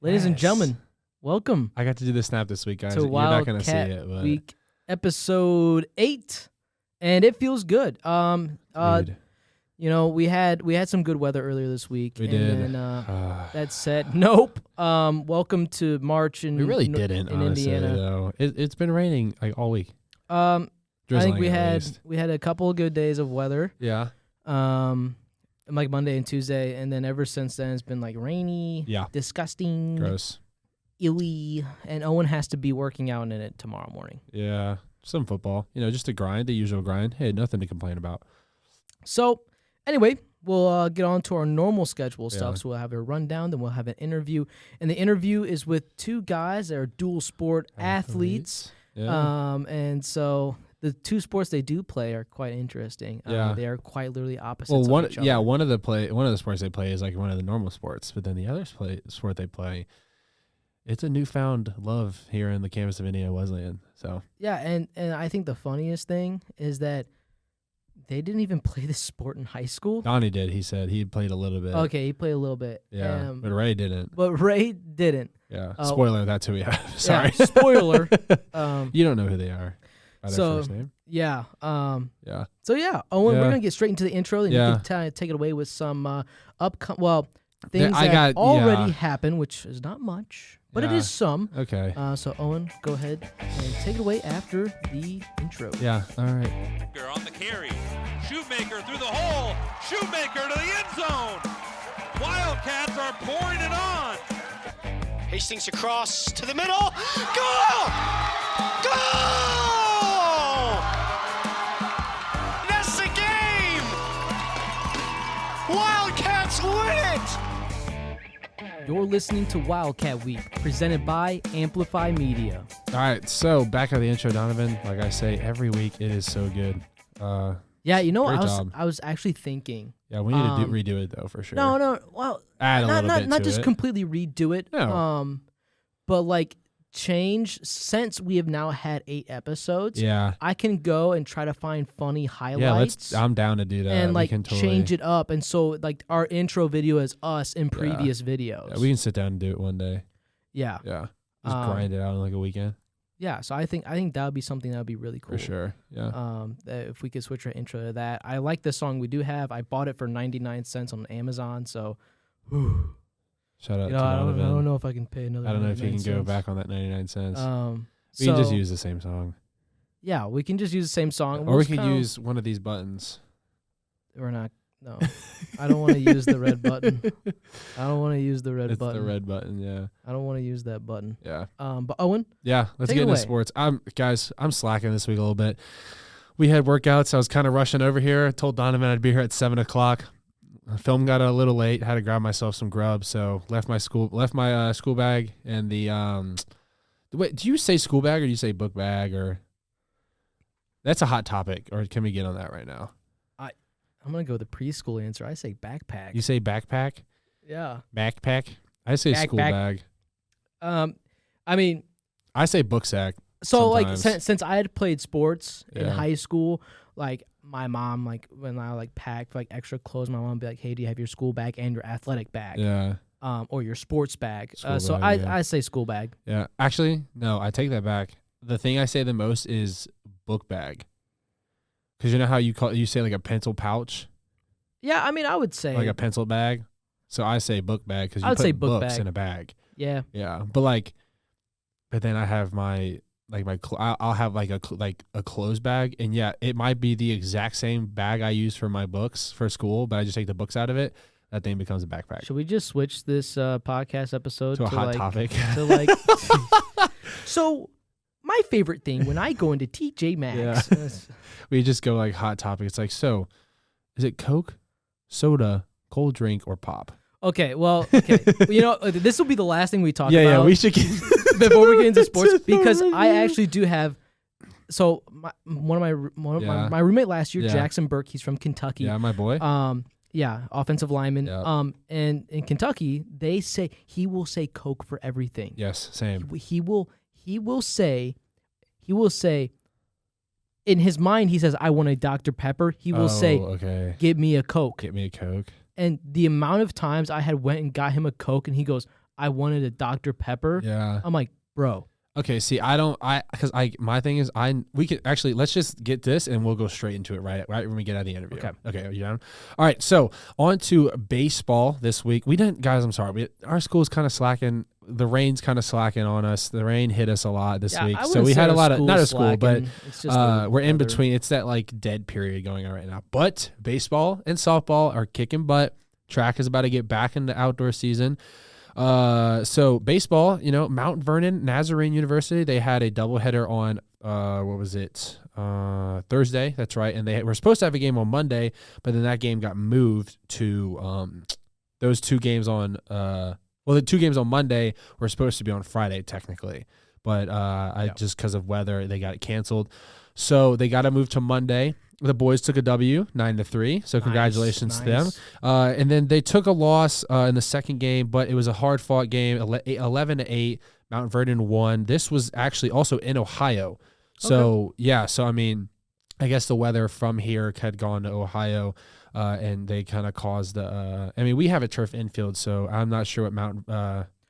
Ladies and gentlemen, welcome I got to do the snap this week, guys. to You're not going to see Wildcat it, but Week episode 8, and it feels good. dude, You know, we had some good weather earlier this week. we and did. Then, that said, nope. Welcome to March in We really didn't, in honestly, Indiana. though. It's been raining like all week. I think Drizzling we at had least. a couple of good days of weather. Yeah. Like Monday and Tuesday, and then ever since then it's been like rainy, Yeah. disgusting, Gross. illy, and Owen has to be working out in it tomorrow morning. Yeah. Some football. Just a grind, the usual grind. Hey, nothing to complain about. So, anyway, we'll get on to our normal schedule Yeah. stuff. So we'll have a rundown, then we'll have an interview, and the interview is with two guys that are dual sport athletes. Yeah. And so the two sports they do play are quite interesting. Yeah. They are quite literally opposites. Well, of each other. one of the sports they play is like one of the normal sports, but then the other sport they play, it's a newfound love here in the campus of Indiana Wesleyan. So Yeah, and I think the funniest thing is that they didn't even play this sport in high school. Donnie did. He said he played a little bit. Okay, he played a little bit. Yeah, but Ray didn't. But Ray didn't. Yeah. Oh. Spoiler, that's who we have. Sorry. Yeah, spoiler. You don't know who they are by their So- first name. Yeah. Yeah. So yeah, Owen, we're Yeah. gonna get straight into the intro, and Yeah. you can take it away with some things I that got- already yeah. happened, which is not much, but it Yeah. is some. Okay. So Owen, go ahead and take it away after the intro. Yeah. All right. On the carry. Shoemaker through the hole. Shoemaker to the end zone. Wildcats are pouring it on. Hastings across to the middle. Goal! Goal! That's the game! Wildcats win it! You're listening to Wildcat Week, presented by Amplify Media. All right. So back at the intro, Donovan. Like I say every week, it is so good. Yeah, you know, Great job. I was actually thinking. Yeah, we need to Um, redo it though for sure. No, well, Add a little bit not to just it. completely redo it. No. But like change since we have now had 8 episodes. Yeah. I can go and try to find funny highlights. Yeah. I'm down to do that. and We like can totally, change it up, and so like our intro video is us in previous videos. Yeah, we can sit down and do it one day. yeah, Yeah. Just Um, grind it out in like a weekend yeah. So I think that would be something that would be really cool. for sure. Yeah. That if we could switch our intro to that. I like the song we do have. I bought it for 99 cents on Amazon. So, Shout out you know, to I Donovan. don't know if I can pay another. I don't know if you can 99 go cents. back on that 99 cents. We So, can just use the same song. Yeah, we can just use the same song. Or We'll we just could kinda- use one of these buttons. We're not. No, I don't want to use the red button. I don't want to use the red It's button. the red button, yeah. I don't want to use that button. Yeah. But Owen, Yeah, let's Take get it into away. sports. I'm slacking this week a little bit. We had workouts. I was kind of rushing over here. I told Donovan I'd be here at 7 o'clock. Film got a little late. Had to grab myself some grub, so left my school bag and the Wait, do you say school bag or do you say book bag or? That's a hot topic. Or can we get on that right now? I'm gonna go with the preschool answer. I say backpack. You say backpack, Yeah. backpack. I say school Backpack. bag. I mean, I say book sack. so like Sometimes. since I had played sports in Yeah. high school, like my mom, like when I like packed like extra clothes, my mom would be like, "Hey, do you have your school bag and your athletic bag, Yeah, or your sports bag?" School So bag, yeah. I say school bag. yeah. Actually, no, I take that back. The thing I say the most is book bag. Because you know how you say like a pencil pouch, Yeah, I mean, I would say like a pencil bag. So I say book bag because I you would put say book books bag. in a bag. yeah. Yeah, but then I have my I'll have like a clothes bag, and yeah, it might be the exact same bag I use for my books for school, but I just take the books out of it. That thing becomes a backpack. Should we just switch this podcast episode To a hot like, topic. To like, so my favorite thing when I go into TJ Maxx, We just go like hot topic. It's like, so is it Coke, soda, cold drink, or pop? okay, you know, this will be the last thing we talk about. Yeah, we should get before we get into sports, because I actually do have. So one of Yeah. my roommate last year, Yeah. Jackson Burke, he's from Kentucky. Yeah, my boy. Yeah, offensive lineman. Yeah. And in Kentucky, they say he will say Coke for everything. Yes, same. He will say, in his mind, he says, "I want a Dr. Pepper." He will say, okay. "Give me a Coke." Get me a Coke. And the amount of times I had went and got him a Coke, and he goes, I wanted a Dr. Pepper. Yeah. I'm like, bro. Okay, see, my thing is, we could actually, let's just get this and we'll go straight into it right when we get out of the interview. Okay, are you down? All right, so on to baseball this week. Guys, I'm sorry, our school's kind of slacking. The rain's kind of slacking on us. The rain hit us a lot this week. So we had a lot of, not a school, but it's just we're in between. It's that like dead period going on right now. But baseball and softball are kicking butt. Track is about to get back into outdoor season. So baseball, Mount Vernon Nazarene University, they had a doubleheader on, Thursday. That's right. And they were supposed to have a game on Monday, but then that game got moved to, those two games on, the two games on Monday were supposed to be on Friday technically, but, just cause of weather, they got it canceled. So they got to move to Monday. The boys took a W, 9-3. So congratulations to them. And then they took a loss in the second game, but it was a hard-fought game, 11-8. Mount Vernon won. This was actually also in Ohio. So I mean, I guess the weather from here had gone to Ohio, and they kind of caused the. We have a turf infield, so I'm not sure what Mount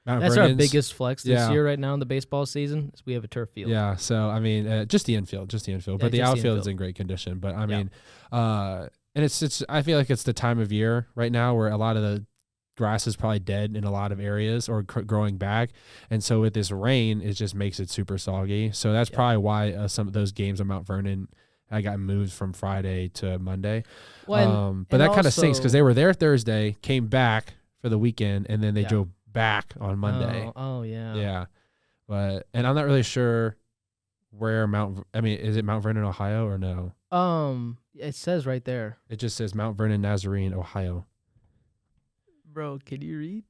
That's Vernon's our biggest flex this year right now in the baseball season is we have a turf field. Yeah, so just the infield. But the outfield is in great condition. But and it's I feel like it's the time of year right now where a lot of the grass is probably dead in a lot of areas or growing back, and so with this rain, it just makes it super soggy. So that's probably why some of those games on Mount Vernon I got moved from Friday to Monday. Well, but that kind of stinks because they were there Thursday, came back for the weekend, and then they drove back on Monday. Oh yeah. Yeah. And I'm not really sure where is it Mount Vernon, Ohio or no? It says right there. It just says Mount Vernon, Nazarene, Ohio. Bro, can you read?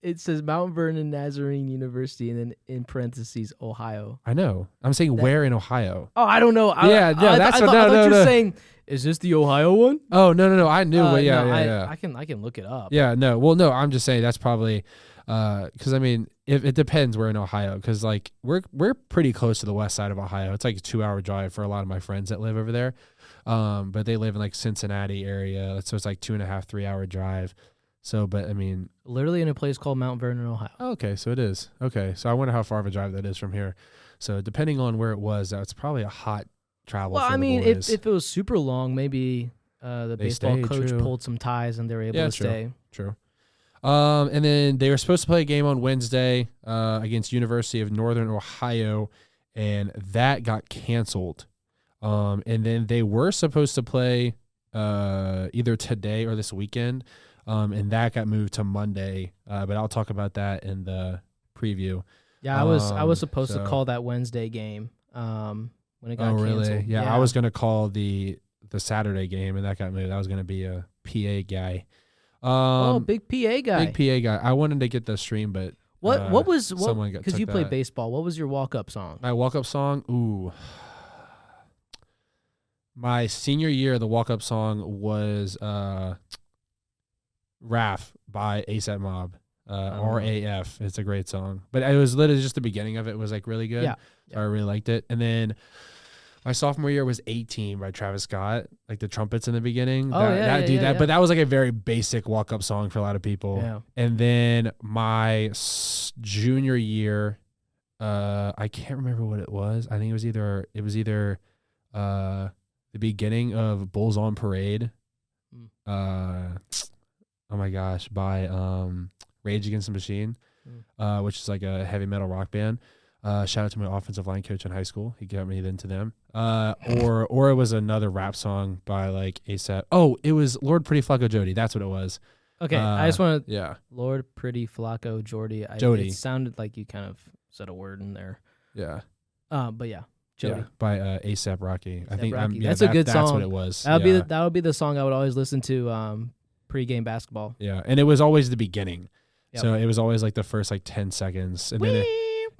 It says Mount Vernon Nazarene University and then in parentheses Ohio. I know. I'm saying where in Ohio? Oh, I don't know. I thought you were saying, is this the Ohio one? Oh, no. I knew, but yeah. I can look it up. Yeah, no. Well, no, I'm just saying that's probably because if it depends where in Ohio, because like we're pretty close to the west side of Ohio. It's like a 2-hour drive for a lot of my friends that live over there. But they live in like Cincinnati area, so it's like 2.5, 3-hour drive. So, but literally in a place called Mount Vernon, Ohio. Okay, so it is. Okay, so I wonder how far of a drive that is from here. So depending on where it was, that's probably a hot travel. Well, for the boys. if it was super long, maybe the baseball coach pulled some ties and they were able to stay. True. And then they were supposed to play a game on Wednesday against University of Northern Ohio, and that got canceled. And then they were supposed to play either today or this weekend. And that got moved to Monday, but I'll talk about that in the preview. Yeah, I was supposed to call that Wednesday game when it got canceled. Really? Yeah, I was gonna call the Saturday game, and that got moved. I was gonna be a PA guy. Big PA guy. Big PA guy. I wanted to get the stream, but because you play baseball. What was your walk-up song? My walk-up song? Ooh. My senior year, the walk-up song was RAF by A$AP Mob. RAF. It's a great song. But it was literally just the beginning of it was like really good. Yeah. So I really liked it. And then my sophomore year was 18 by Travis Scott, like the trumpets in the beginning. But that was like a very basic walk-up song for a lot of people. Yeah. And then my junior year, I can't remember what it was. I think it was either the beginning of Bulls on Parade. Oh my gosh, by Rage Against the Machine, which is like a heavy metal rock band. Shout out to my offensive line coach in high school. He got me into them. Or it was another rap song by like A$AP. Oh, it was Lord Pretty Flacco Jody. That's what it was. Okay, I just want to. Yeah. Lord Pretty Flacco Jody. Jody. It sounded like you kind of said a word in there. Yeah. But yeah. Jody. Yeah, by A$AP Rocky. I think Rocky. That's a good song. That's what it was. That would be the song I would always listen to pre-game basketball. Yeah, and it was always the beginning. Yep. So it was always like the first like 10 seconds. And then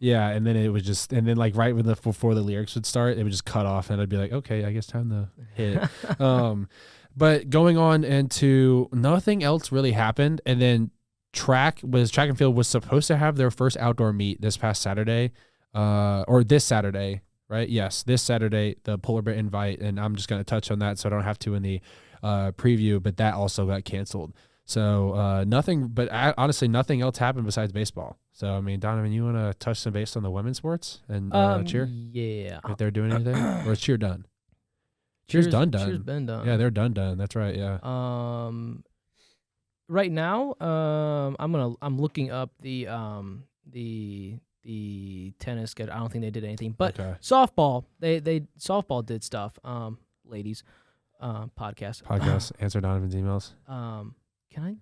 and then it was just, and then like right when before the lyrics would start, it would just cut off and I'd be like, okay, I guess time to hit it. But going on into nothing else really happened. And then track and field was supposed to have their first outdoor meet this past Saturday, or this Saturday, right? Yes, this Saturday, the Polar Bear Invite. And I'm just going to touch on that so I don't have to in the preview, but that also got canceled. So nothing, but honestly, nothing else happened besides baseball. So I mean, Donovan, you want to touch some base on the women's sports and cheer? Yeah. If they're doing anything, or is cheer done? Cheer's done. Cheer's been done. Yeah, they're done. That's right. Yeah. Right now, I'm looking up the tennis schedule. I don't think they did anything, but Okay. softball, they softball did stuff. Ladies, podcast. Answer Donovan's emails. Can I?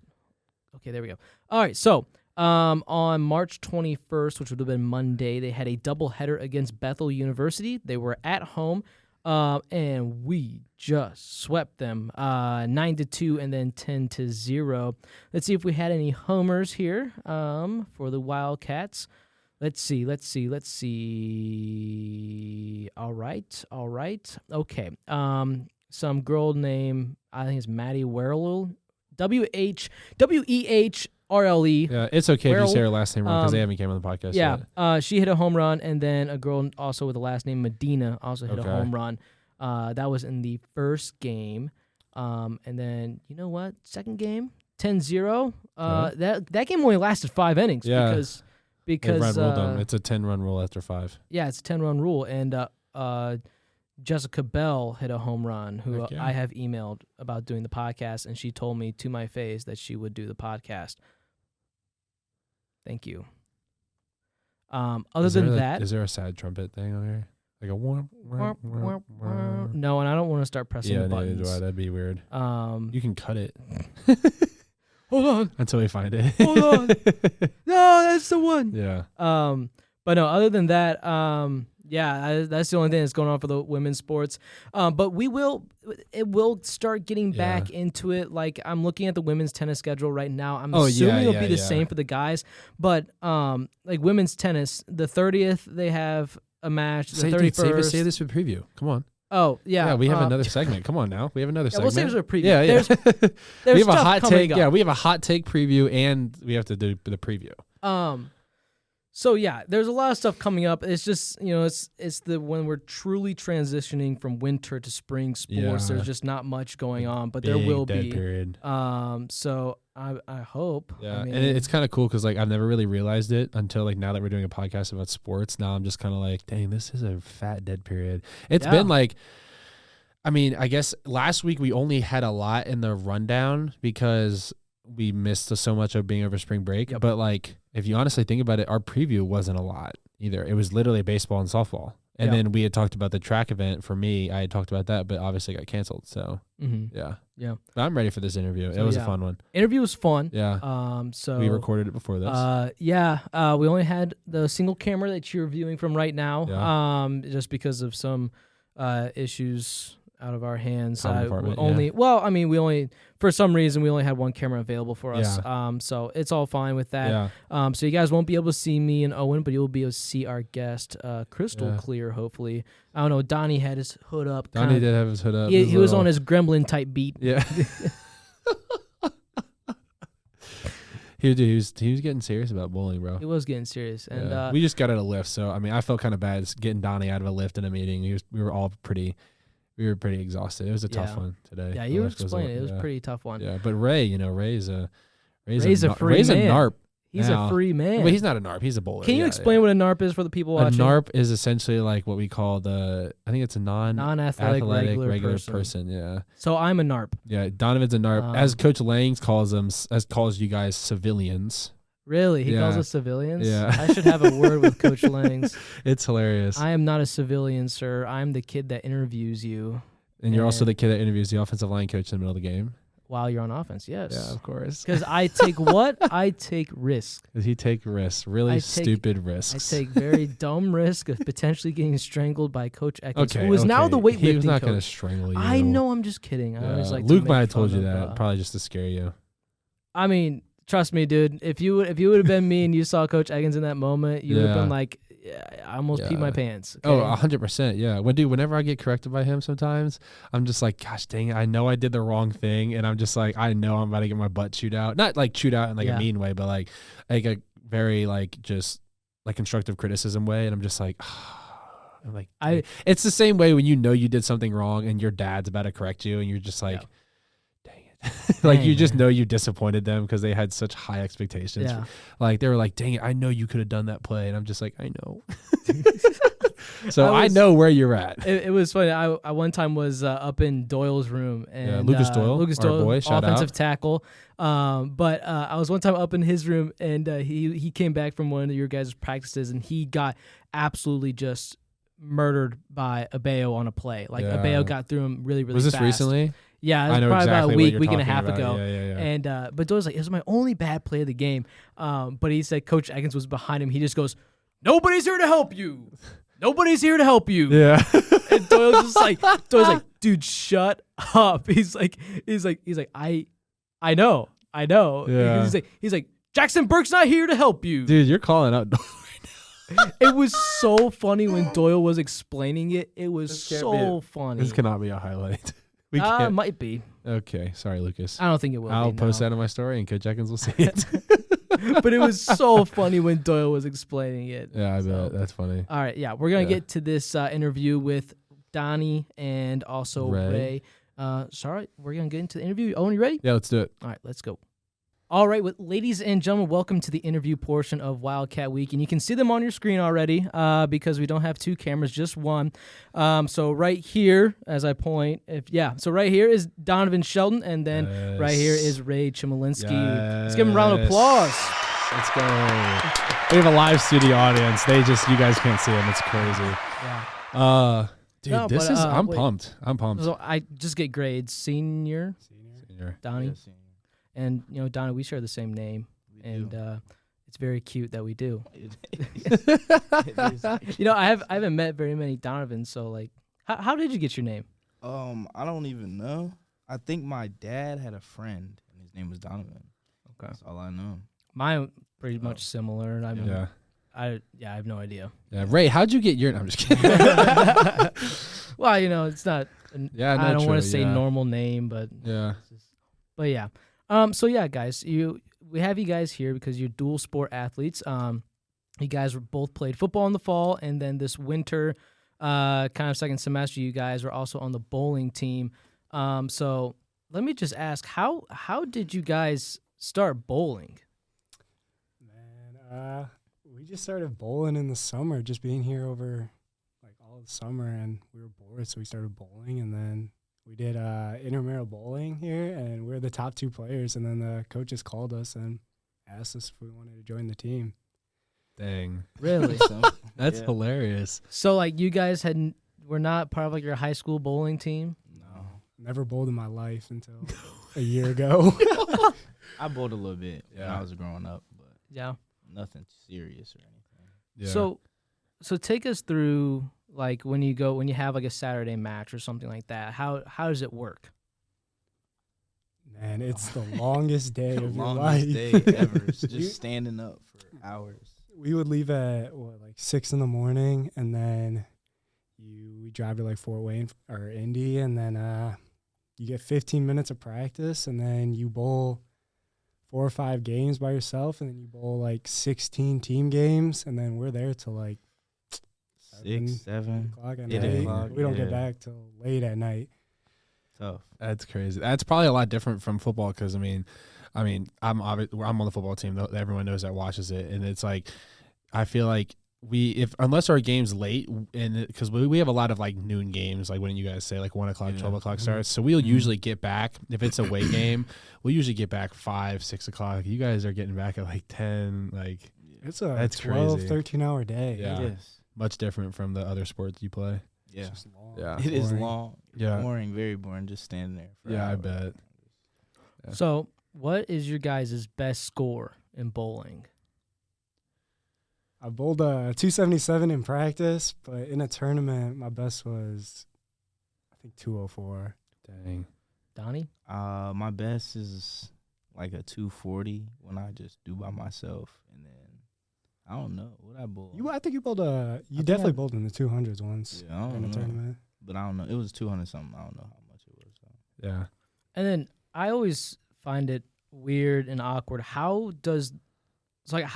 Okay, there we go. All right, so on March 21st, which would have been Monday, they had a doubleheader against Bethel University. They were at home, and we just swept them 9-2 and then 10-0. Let's see if we had any homers here for the Wildcats. Let's see. All right. Okay. Some girl named, I think it's Maddie Werle. WEHRLE. Yeah, it's okay if you say her last name wrong because they haven't came on the podcast Yeah. yet. She hit a home run, and then a girl also with the last name Medina also hit a Okay. home run. That was in the first game. And then, you know what? Second game, 10-0. That game only lasted 5 innings Yeah. because It's a 10-run rule after 5. yeah, it's a 10-run rule. And Jessica Bell hit a home run, who Heck yeah. I have emailed about doing the podcast, and she told me to my face that she would do the podcast. Thank you. Other than that, is there a sad trumpet thing over here? Like a womp, womp, womp, womp. no, and I don't want to start pressing Yeah, the neither buttons. do I. That'd be weird. You can cut it Hold on. until we find it. Hold on. No, that's the one. Yeah. But no, other than that, that's the only thing that's going on for the women's sports. But it will start getting back into it. Like, I'm looking at the women's tennis schedule right now. I'm assuming it'll be the same for the guys. But like women's tennis, the 30th they have a match. The 31st. Save this for preview. Come on. Oh yeah. Yeah, we have another segment. Come on now. We have another We'll segment. save it for a preview. Yeah. There's we have a stuff hot coming take. up. Yeah, we have a hot take preview, and we have to do the preview. So yeah, there's a lot of stuff coming up. It's just, it's when we're truly transitioning from winter to spring sports. Yeah. There's just not much going on, but there will dead be. Period. So I hope. Yeah, I mean, and it's kind of cool because like I've never really realized it until like now that we're doing a podcast about sports. Now I'm just kind of like, dang, this is a fat dead period. It's been like, I mean, I guess last week we only had a lot in the rundown because we missed so much of being over spring break. Yep. But like, if you honestly think about it, our preview wasn't a lot either. It was literally baseball and softball. And then we had talked about the track event for me. I had talked about that, but obviously got canceled. So yeah. But I'm ready for this interview. So, it was a fun one. Interview was fun. Yeah. So we recorded it before this. we only had the single camera that you're viewing from right now. Yeah. Just because of some issues out of our hands. Department, we only for some reason we only had one camera available for us. So it's all fine with that. Yeah. So you guys won't be able to see me and Owen, but you'll be able to see our guest crystal clear, hopefully. I don't know, Donnie had his hood up. Donnie did have his hood up. He was on his gremlin type beat. Yeah. He was getting serious about bowling, bro. He was getting serious. And we just got out of a lift, so I mean I felt kind of bad just getting Donnie out of a lift in a meeting. We were pretty exhausted. It was a tough one today. Yeah, The you were lift was explaining it. It was yeah. a pretty tough one. Yeah, but Ray's a free man. NARP. He's now. a free man. Well, he's not a NARP. He's a bowler. Can you explain what a NARP is for the people a watching? NARP is essentially like what we call I think it's a non-athletic regular person. Yeah. So I'm a NARP. Yeah, Donovan's a NARP. As Coach Langs calls you guys civilians. Really? He calls Yeah. us civilians? Yeah. I should have a word with Coach Langs. It's hilarious. I am not a civilian, sir. I'm the kid that interviews you. And you're also the kid that interviews the offensive line coach in the middle of the game. While you're on offense, yes. Yeah, of course. Because I take what? I take risk. Does he take risks? Really stupid risks. I take very dumb risk of potentially getting strangled by Coach Ekins, who is now the weightlifting coach. He was not going to strangle you. I know, I'm just kidding. I always like to Luke make might have fun told you of, that, probably just to scare you. I mean, trust me, dude. If you would have been me and you saw Coach Ekins in that moment, you would have been like, I almost peed my pants. Okay? Oh, 100%. Yeah. Whenever I get corrected by him sometimes, I'm just like, gosh dang it, I know I did the wrong thing. And I'm just like, I know I'm about to get my butt chewed out. Not like chewed out in like a mean way, but like a very like just like constructive criticism way. And I'm just like, I'm like, it's the same way when you know you did something wrong and your dad's about to correct you and you're just like, dang Like Dang, you just man. know you disappointed them because they had such high expectations. Yeah. Like they were like, "Dang it, I know you could have done that play," and I'm just like, "I know." So I was- know where you're at. It was funny. I one time was up in Doyle's room, and Lucas Doyle, Lucas our Doyle, boy, shout offensive out. tackle. But I was one time up in his room, and he came back from one of your guys' practices, and he got absolutely just murdered by Abeyo on a play. Like Yeah. Abeyo got through him really Was this fast. recently? Yeah, it was I know probably exactly about a what week, you're week and a talking half about. ago. Yeah. And but Doyle's like, it was my only bad play of the game. But he said Coach Eggins was behind him. He just goes, "Nobody's here to help you. Nobody's here to help you." Yeah. And Doyle's like, "Dude, shut up." He's like, I know. Yeah. He's like, "Jackson Burke's not here to help you." Dude, you're calling out. It was so funny when Doyle was explaining it. It was This can't so be funny. This cannot be a highlight. We can't. Might be. Okay, sorry, Lucas. I don't think it will. I'll be, post no. that in my story, and Coach Eckins will see it. But it was so funny when Doyle was explaining it. Yeah, I So- bet that's funny. All right, yeah, we're gonna Yeah. get to this interview with Donnie and also Ray. Ray. Sorry, we're gonna get into the interview. Owen, you ready? Yeah, let's do it. All right, let's go. All right, ladies and gentlemen, welcome to the interview portion of Wildcat Week, and you can see them on your screen already because we don't have two cameras, just one. So right here, as I point, so right here is Donovan Shelton, and then right here is Ray Chmielewski. Let's give him a round of Yes. applause. Let's go. We have a live studio audience. You guys can't see them. It's crazy. Yeah. Dude, No, this but, is. I'm wait. pumped. I'm pumped. So I just get grades, senior, Senior. Donnie, and Donnie, we share the same name, and it's very cute that we do. I haven't met very many Donovans, so like, how did you get your name? I don't even know. I think my dad had a friend, and his name was Donovan. Okay. That's all I know. Mine pretty much similar. And I mean, Yeah. I have no idea. Yeah. Ray, how'd you get your? No, I'm just kidding. Well, it's not. Yeah, I don't want true, to say yeah. normal name, but Yeah. yeah. So yeah, guys, we have you guys here because you're dual sport athletes. You guys were both played football in the fall, and then this winter, kind of second semester, you guys were also on the bowling team. So let me just ask, how did you guys start bowling? Man, we just started bowling in the summer, just being here over like all the summer, and we were bored, so we started bowling, and then we did intramural bowling here, and we were the top two players, and then the coaches called us and asked us if we wanted to join the team. Dang. Really? So, That's yeah. hilarious. So like you guys were not part of like your high school bowling team? No, Never bowled in my life until a year ago. I bowled a little bit when Yeah. I was growing up, but Yeah. nothing serious or anything. Yeah. So take us through like when you have like a Saturday match or something like that. How does it work? Man, it's the longest day The of your longest life. day ever. It's You- just standing up for hours. We would leave at like 6 a.m, and then we drive to like Fort Wayne or Indy, and then you get 15 minutes of practice, and then you bowl 4 or 5 games by yourself, and then you bowl like 16 team games, and then we're there till like 6, 7, 8 o'clock at 8 night. o'clock, We don't get yeah. back till late at night. tough. That's crazy. That's probably a lot different from football because I'm on the football team. Everyone knows that watches it, and it's like I feel like unless our game's late, and because we have a lot of like noon games, like when you guys say like 1 o'clock, Yeah. 12 o'clock starts. So we'll usually get back if it's a away game. We'll usually get back 5, 6 o'clock. You guys are getting back at like 10. Like It's a That's 12, crazy. 13-hour day. Yeah. Yes. much different from the other sports you play. Yeah. It's just long. Yeah. It is boring. long. Yeah. Boring, very boring, just standing there. For Yeah, I hours. bet. Yeah. So what is your guys' best score in bowling? I bowled a 277 in practice, but in a tournament, my best was, I think, 204. Dang. Donnie? My best is like a 240 when I just do by myself, and then I don't know what I bowl. I think you bowled you think definitely I- bowled in the 200s once Yeah, I in a don't know, tournament. but I don't know. It was 200 something. I don't know how much it was. So. Yeah. And then I always find it weird and awkward. How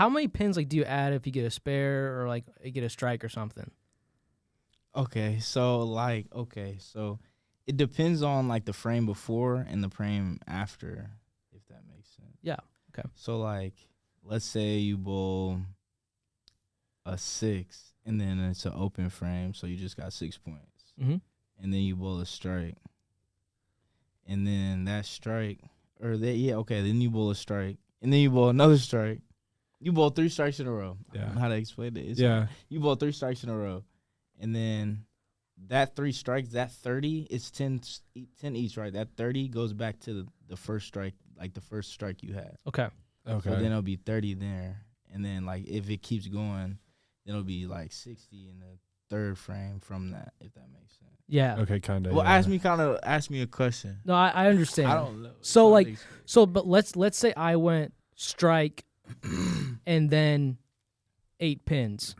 many pins like do you add if you get a spare or like you get a strike or something? So It depends on like the frame before and the frame after, if that makes sense. Yeah, okay. So like, let's say you bowl a 6, and then it's an open frame, so you just got 6 points, Mm-hmm. and then you bowl a strike, and then that strike, then you bowl a strike, and then you bowl another strike. You bowl 3 strikes in a row. I Yeah. don't know how to explain it. It's Yeah. You bowl 3 strikes in a row, and then that 3 strikes, that 30, it's 10 each, right? That 30 goes back to the first strike, like the first strike you had. Okay. Okay. So then it'll be 30 there, and then like if it keeps going, then it'll be like 60 in the third frame from that, if that makes sense. Yeah. Okay, kind of. Well, ask me a question. No, I understand. I don't know. So, It's like- hard to explain. So, but let's say I went strike and then 8 pins.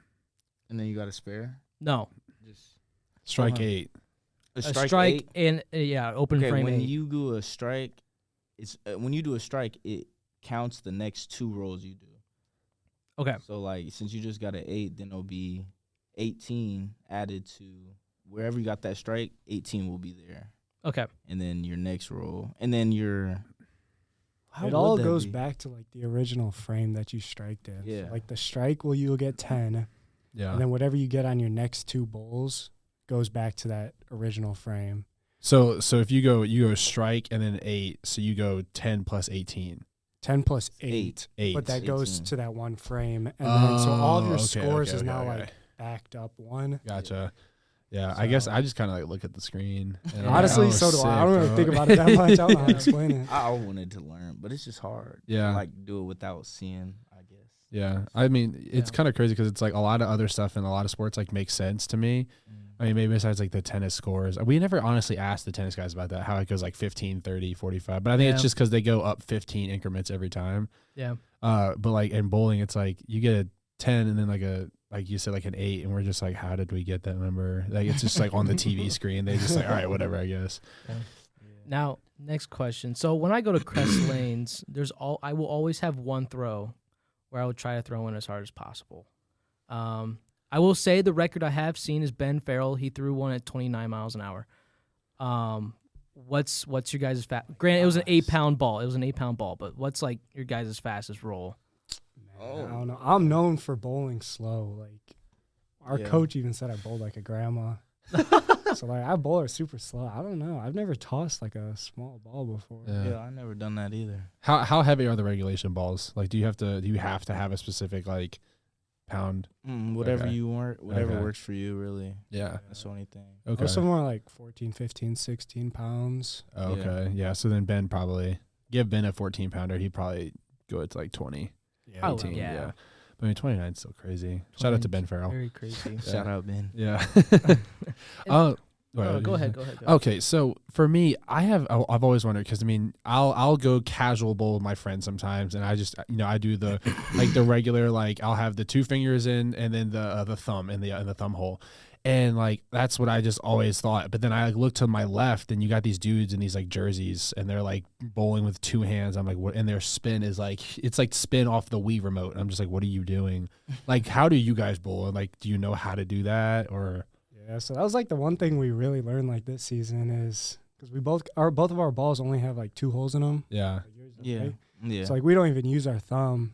And then you got a spare. No, Just strike Hold on. 8. a a strike, strike 8. and open Okay, frame when 8. you do a strike, it's when you do a strike, it counts the next 2 rolls you do. Okay. So like since you just got an 8, then it'll be 18 added to wherever you got that strike. 18 will be there, Okay. and then your next roll, and then your. How It would all that goes be? back to like the original frame that you striked in. So, Yeah. like the strike, you'll get 10, Yeah. and then whatever you get on your next 2 bowls goes back to that original frame. So if you go strike and then 8, so you go 10 plus 18. 10 plus 8. 8. But that goes 18. to that one frame, and then so all of your okay, scores okay, is now okay. like backed up one. Gotcha. Yeah, I guess So- I just kind of like look at the screen. And I'm Honestly, like, so do sick, I. I don't really bro. think about it that much. I don't know how to explain it. I wanted to learn, but it's just hard. Yeah. To, like do it without seeing, I guess. Yeah, I mean, it's Yeah. kind of crazy because it's like a lot of other stuff in a lot of sports like makes sense to me. I mean, maybe besides like the tennis scores. We never honestly asked the tennis guys about that, how it goes like 15, 30, 45. But I think it's Yeah. just because they go up 15 increments every time. Yeah. But like in bowling, it's like you get a 10 and then like you said, like an 8. And we're just like, how did we get that number? Like it's just like on the TV screen. They just like, all right, whatever, I guess. Now, next question. So when I go to Crest Lanes, I will always have one throw where I will try to throw in as hard as possible. I will say the record I have seen is Ben Farrell. He threw one at 29 miles an hour. What's your guys' Granted, it was an 8-pound ball. It was an 8-pound ball, but what's like your guys' fastest roll? I don't know. I'm known for bowling slow. Like our Yeah. coach even said I bowled like a grandma. So like I bowl it super slow. I don't know. I've never tossed like a small ball before. Yeah, I never done that either. How heavy are the regulation balls? Like, do you have to have a specific like pound? Whatever Okay. you want, whatever Okay. works for you, really. Yeah. That's the only thing. Okay. Most of them are like 14, 15, 16 pounds. Okay. Yeah. So then Ben probably give Ben a 14-pounder. He'd probably go to like 20, Yeah. 18. yeah. Yeah. But I mean, 29 is still crazy. Shout out to Ben Farrell. Very crazy. Shout out, Ben. Yeah. Oh, Well, go ahead. Go ahead. Okay, so for me, I've always wondered because I mean I'll go casual bowl with my friends sometimes, and I just I do the like the regular like I'll have the 2 fingers in and then the thumb in the thumb hole, and like that's what I just always thought. But then I look to my left and you got these dudes in these like jerseys and they're like bowling with 2 hands. I'm like, what? And their spin is like it's like spin off the Wii remote. And I'm just like, what are you doing? Like, how do you guys bowl? And like, do you know how to do that or? Yeah, so that was like the one thing we really learned like this season is because both of our balls only have like 2 holes in them. Yeah. Like yours does, Yeah. right? Yeah. So like we don't even use our thumb,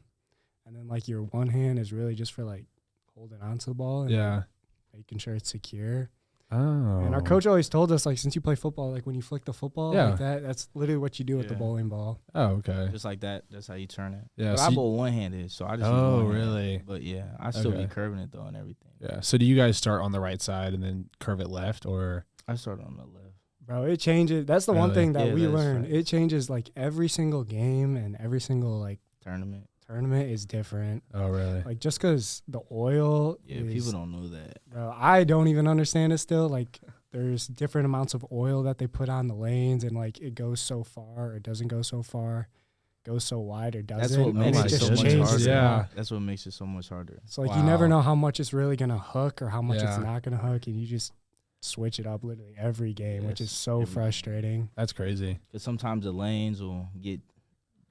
and then like your one hand is really just for like holding onto the ball and Yeah. making sure it's secure. Oh. And our coach always told us like since you play football, like when you flick the football Yeah. like that's literally what you do with the Yeah. bowling ball. Oh, okay. Just like that. That's how you turn it. Yeah. But so I you- bowl one-handed, so I just. Oh, use one hand. really? But yeah, I still Okay. be curving it though and everything. Yeah. So do you guys start on the right side and then curve it left, or? I start on the left. Bro, it changes. That's the one Really? thing that Yeah, we that's learned. right. It changes like every single game and every single like Tournament. tournament is different. Oh, really? Like just because the oil Yeah, is, people don't know that. bro, I don't even understand it still. Like there's different amounts of oil that they put on the lanes and like it goes so far or doesn't go so far, goes so wide or doesn't. That's what and makes it it just so much changes harder. it Yeah. up. That's what makes it so much harder. So like you never Wow. know how much it's really gonna hook or how much Yeah. it's not gonna hook, and you just switch it up literally every game, which is Yes, so every game. frustrating. That's crazy. Because sometimes the lanes will get,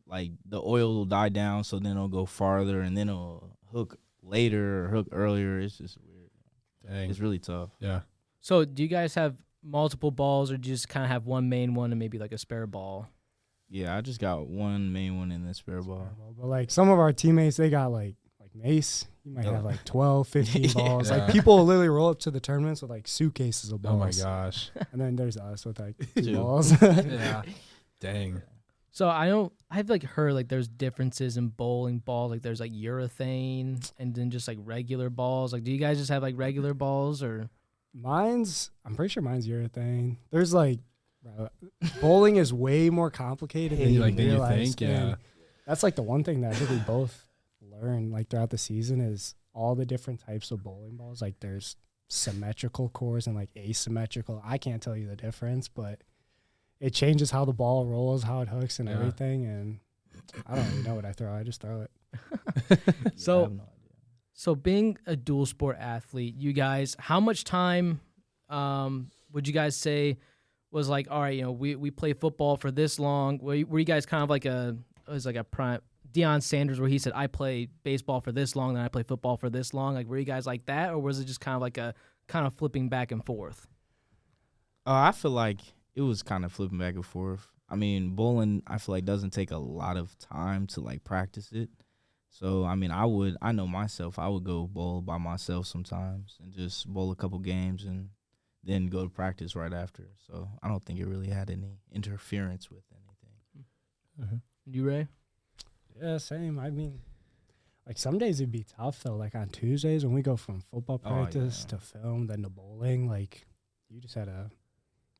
like, the oil will die down, so then it'll go farther, and then it'll hook later or hook earlier. It's just weird. Dang. It's really tough. Yeah. So do you guys have multiple balls, or do you just kind of have one main one and maybe like a spare ball? Yeah, I just got one main one in the spare ball. But like some of our teammates, they got like Mace. He might have like 12, 15 balls. Yeah. Like people will literally roll up to the tournaments with like suitcases of Oh balls. my gosh. And then there's us with like Two. 2 balls. Yeah. Dang. So I've like heard like there's differences in bowling balls. Like there's like urethane and then just like regular balls. Like, do you guys just have like regular balls or? I'm pretty sure mine's urethane. There's like, bro, bowling is way more complicated than Than you realize. think, yeah. And that's like the one thing that I think we both learned like throughout the season is all the different types of bowling balls. Like there's symmetrical cores and like asymmetrical. I can't tell you the difference, but it changes how the ball rolls, how it hooks, and Yeah. everything. And I don't really know what I throw. I just throw it. So- I have no idea. So being a dual sport athlete, you guys, how much time would you guys say was like, all right, we play football for this long? Were you guys kind of like a prime Deion Sanders where he said, I play baseball for this long, then I play football for this long? Like, were you guys like that, or was it just kind of like a kind of flipping back and forth? I feel like it was kind of flipping back and forth. I mean, bowling, I feel like doesn't take a lot of time to like practice it. So, I mean, I know myself, I would go bowl by myself sometimes and just bowl a couple games and then go to practice right after. So, I don't think it really had any interference with anything. You, Ray? Yeah, same. I mean, like some days it'd be tough though. Like on Tuesdays when we go from football Oh, practice yeah. to film, then to bowling, like you just had to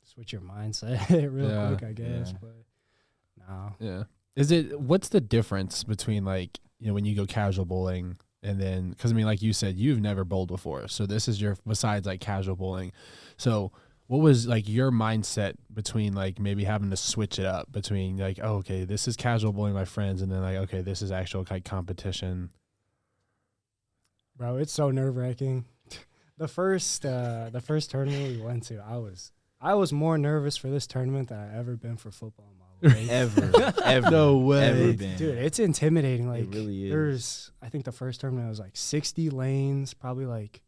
switch your mindset real Yeah. quick, I guess. Yeah. But no, Yeah. What's the difference between like, when you go casual bowling and then, because I mean, like you said, you've never bowled before. So this is besides like casual bowling. So what was like your mindset between like maybe having to switch it up between like, oh, okay, this is casual bowling with my friends, and then like, okay, this is actual like competition. bro, it's so nerve wracking. The first tournament we went to, I was more nervous for this tournament than I ever been for football in my life. Ever. No way. Ever been. Dude, it's intimidating. Like really is. there's, I think the first tournament was like 60 lanes, probably like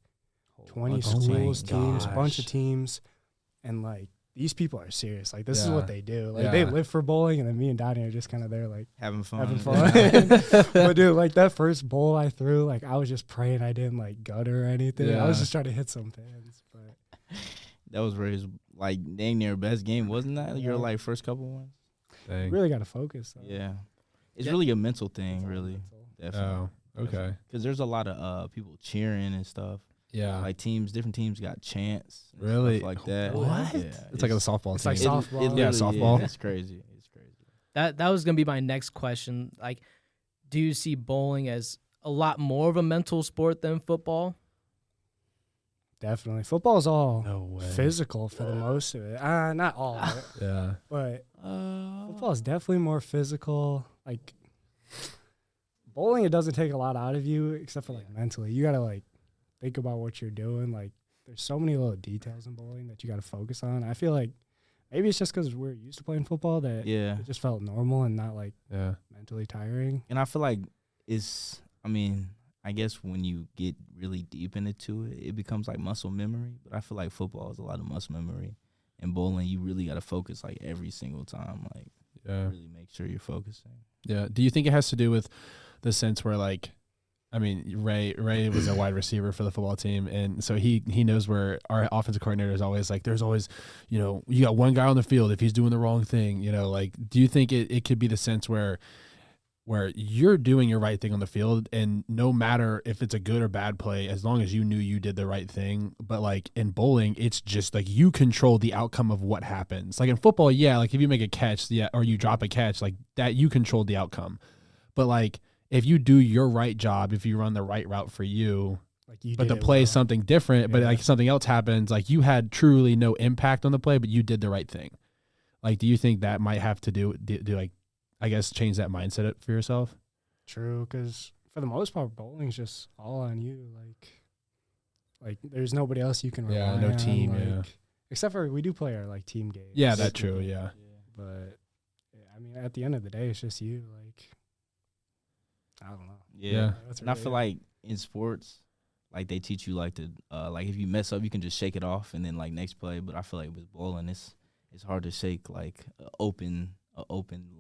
20 Oh my schools, teams, a bunch of gosh. teams, and like these people are serious. Like this is Yeah. what they do. Like they Yeah. live for bowling, and then me and Donnie are just kind of there, like Having fun. having fun. But dude, like that first bowl I threw, like I was just praying I didn't like gutter or anything. I was Yeah. just trying to hit some pins, but That was Ray's like dang near best game, wasn't that? Your Yeah. like first couple ones? Dang. really got to focus. Though. Yeah. It's Yeah. really a mental It's thing, all really. mental. Definitely. Oh, okay. Because there's a lot of people cheering and stuff. Yeah. Like different teams got chants. And Really? Stuff like that. What? Yeah. It's like a softball It's team. like softball. Yeah, literally softball. is. It's crazy. It's crazy. That was gonna be my next question. Like, do you see bowling as a lot more of a mental sport than football? Definitely, football is all No way. physical for the most of it. Not all of it, Yeah. but football is definitely more physical. Like bowling, it doesn't take a lot out of you except for like mentally. You gotta like think about what you're doing. Like there's so many little details in bowling that you gotta focus on. I feel like maybe it's just because we're used to playing football that Yeah. it just felt normal and not like Yeah. mentally tiring. And I feel like I mean, I guess when you get really deep into it, it becomes like muscle memory. But I feel like football is a lot of muscle memory. And bowling, you really got to focus like every single time. Like, Yeah. really make sure you're focusing. Yeah. Do you think it has to do with the sense where like, I mean, Ray was a wide receiver for the football team, and so he knows where our offensive coordinator is always like, there's always, you got one guy on the field if he's doing the wrong thing, like, do you think it could be the sense where you're doing your right thing on the field, and no matter if it's a good or bad play, as long as you knew you did the right thing, but like in bowling, it's just like you control the outcome of what happens. Like in football, yeah, like if you make a catch, yeah, or you drop a catch, like that, you control the outcome. But like if you do your right job, if you run the right route for you, Like you but did the it play is well. something different, but Yeah. like something else happens, like you had truly no impact on the play, but you did the right thing. Like, do you think that might have to do like, I guess, change that mindset for yourself? True, because for the most part, bowling's just all on you. Like there's nobody else you can rely Yeah, on. no team, like, yeah. Except for we do play our like team games. Yeah, that's true. Yeah. But yeah, I mean, at the end of the day, it's just you. Like I don't know. Yeah. Yeah. That's And I really feel it. like in sports, like they teach you like to like if you mess up, you can just shake it off and then like next play. But I feel like with bowling, it's hard to shake like a open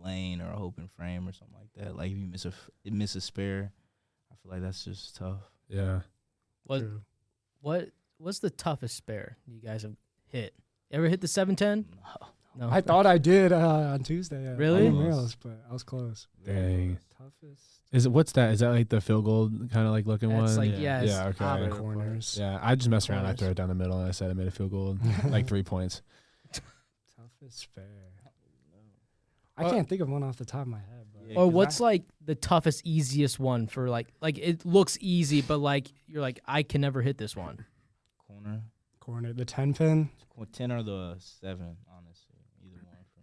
lane or an open frame or something like that. Like if you miss a spare, I feel like that's just tough. Yeah. True. What's the toughest spare you guys have hit? Ever hit the 710? No. I thought I did on Tuesday. Really? Mills, but I was close. Dang. Toughest. What's that? Is that like the field goal kind of like looking That's one? like, yeah, it's Yeah, okay. outer Corners. Yeah, I just mess around. I Corners. throw it down the middle, and I said I made a field goal, like 3 points. Toughest spare. I can't think of one off the top of my head. But Yeah, Or 'cause what's like the toughest, easiest one for like it looks easy, but like you're like I can never hit this one. corner, the 10 pin, 10 or the 7, honestly, either one for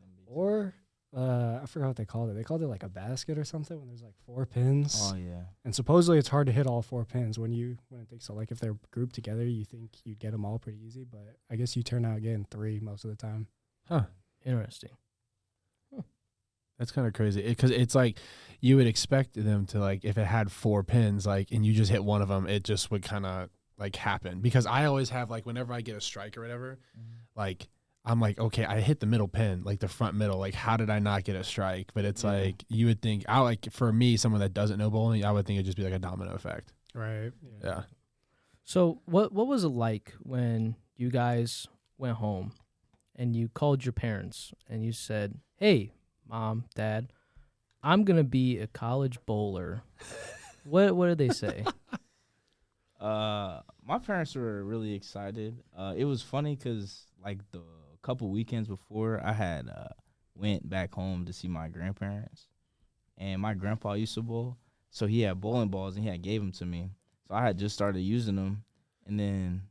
me. or I forgot what they called it. They called it like a basket or something when there's like 4 pins. Oh yeah. And supposedly it's hard to hit all 4 pins when you wouldn't think so. Like if they're grouped together, you think you'd get them all pretty easy, but I guess you turn out getting 3 most of the time. Huh. Interesting. That's kind of crazy because it's like you would expect them to like if it had 4 pins like and you just hit one of them, it just would kind of like happen. Because I always have like whenever I get a strike or whatever, like I'm like okay, I hit the middle pin, like the front middle. Like how did I not get a strike? But it's like you would think I like for me, someone that doesn't know bowling, I would think it'd just be like a domino effect. Right. Yeah. So what was it like when you guys went home and you called your parents and you said, "Hey, Mom, Dad, I'm gonna be a college bowler." What did they say? My parents were really excited. It was funny because like the couple weekends before, I had went back home to see my grandparents, and my grandpa used to bowl, so he had bowling balls and he had gave them to me. So I had just started using them, and then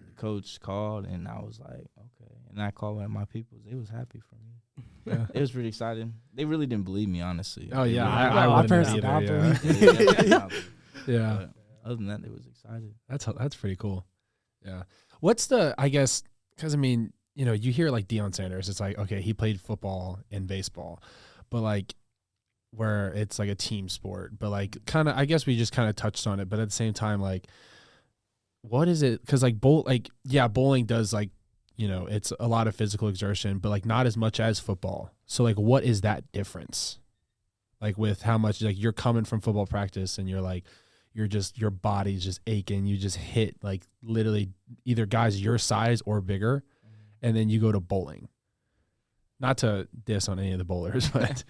the coach called, and I was like, okay. And I called one of my peoples. They was happy for me. Yeah. It was pretty exciting. They really didn't believe me, honestly. Oh They yeah, really- I my wouldn't parents either. did not Yeah. believe They definitely did not believe me. Yeah. But other than that, they was excited. That's pretty cool. Yeah. What's the, I guess, because I mean, you know, you hear like Deion Sanders, it's like, okay, he played football and baseball, but like where it's like a team sport, but like kind of, I guess we just kind of touched on it, but at the same time, like, what is it? Because like bowling does like, you know, it's a lot of physical exertion, but like not as much as football. So like, what is that difference? Like with how much like you're coming from football practice and you're like, your body's just aching. You just hit like literally either guys your size or bigger, and then you go to bowling. Not to diss on any of the bowlers, but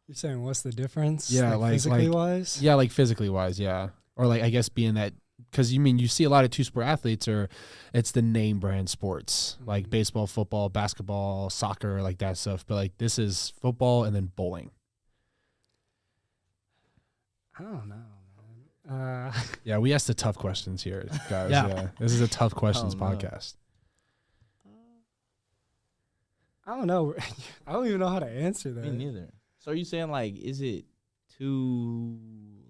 You're saying what's the difference? Yeah, like- physically like- wise? yeah, like physically wise, yeah. Or like I guess being that because you see a lot of two-sport athletes or it's the name brand sports like baseball, football, basketball, soccer, like that stuff. But like this is football and then bowling. I don't know, man. Yeah, we asked the tough questions here, guys. Yeah. Yeah. This is a tough questions Oh, no. podcast. I don't know. I don't even know how to answer that. Me neither. So are you saying like, is it too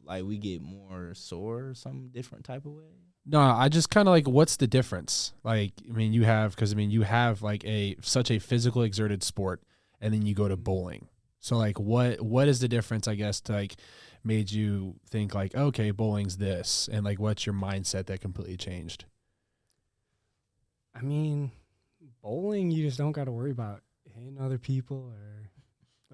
like we get more sore or some different type of way? No, I just kind of like, what's the difference? Like, I mean, you have like such a physical exerted sport, and then you go to bowling. So like, what is the difference? I guess to like made you think like, okay, bowling's this, and like, what's your mindset that completely changed? I mean, bowling, you just don't got to worry about hitting other people or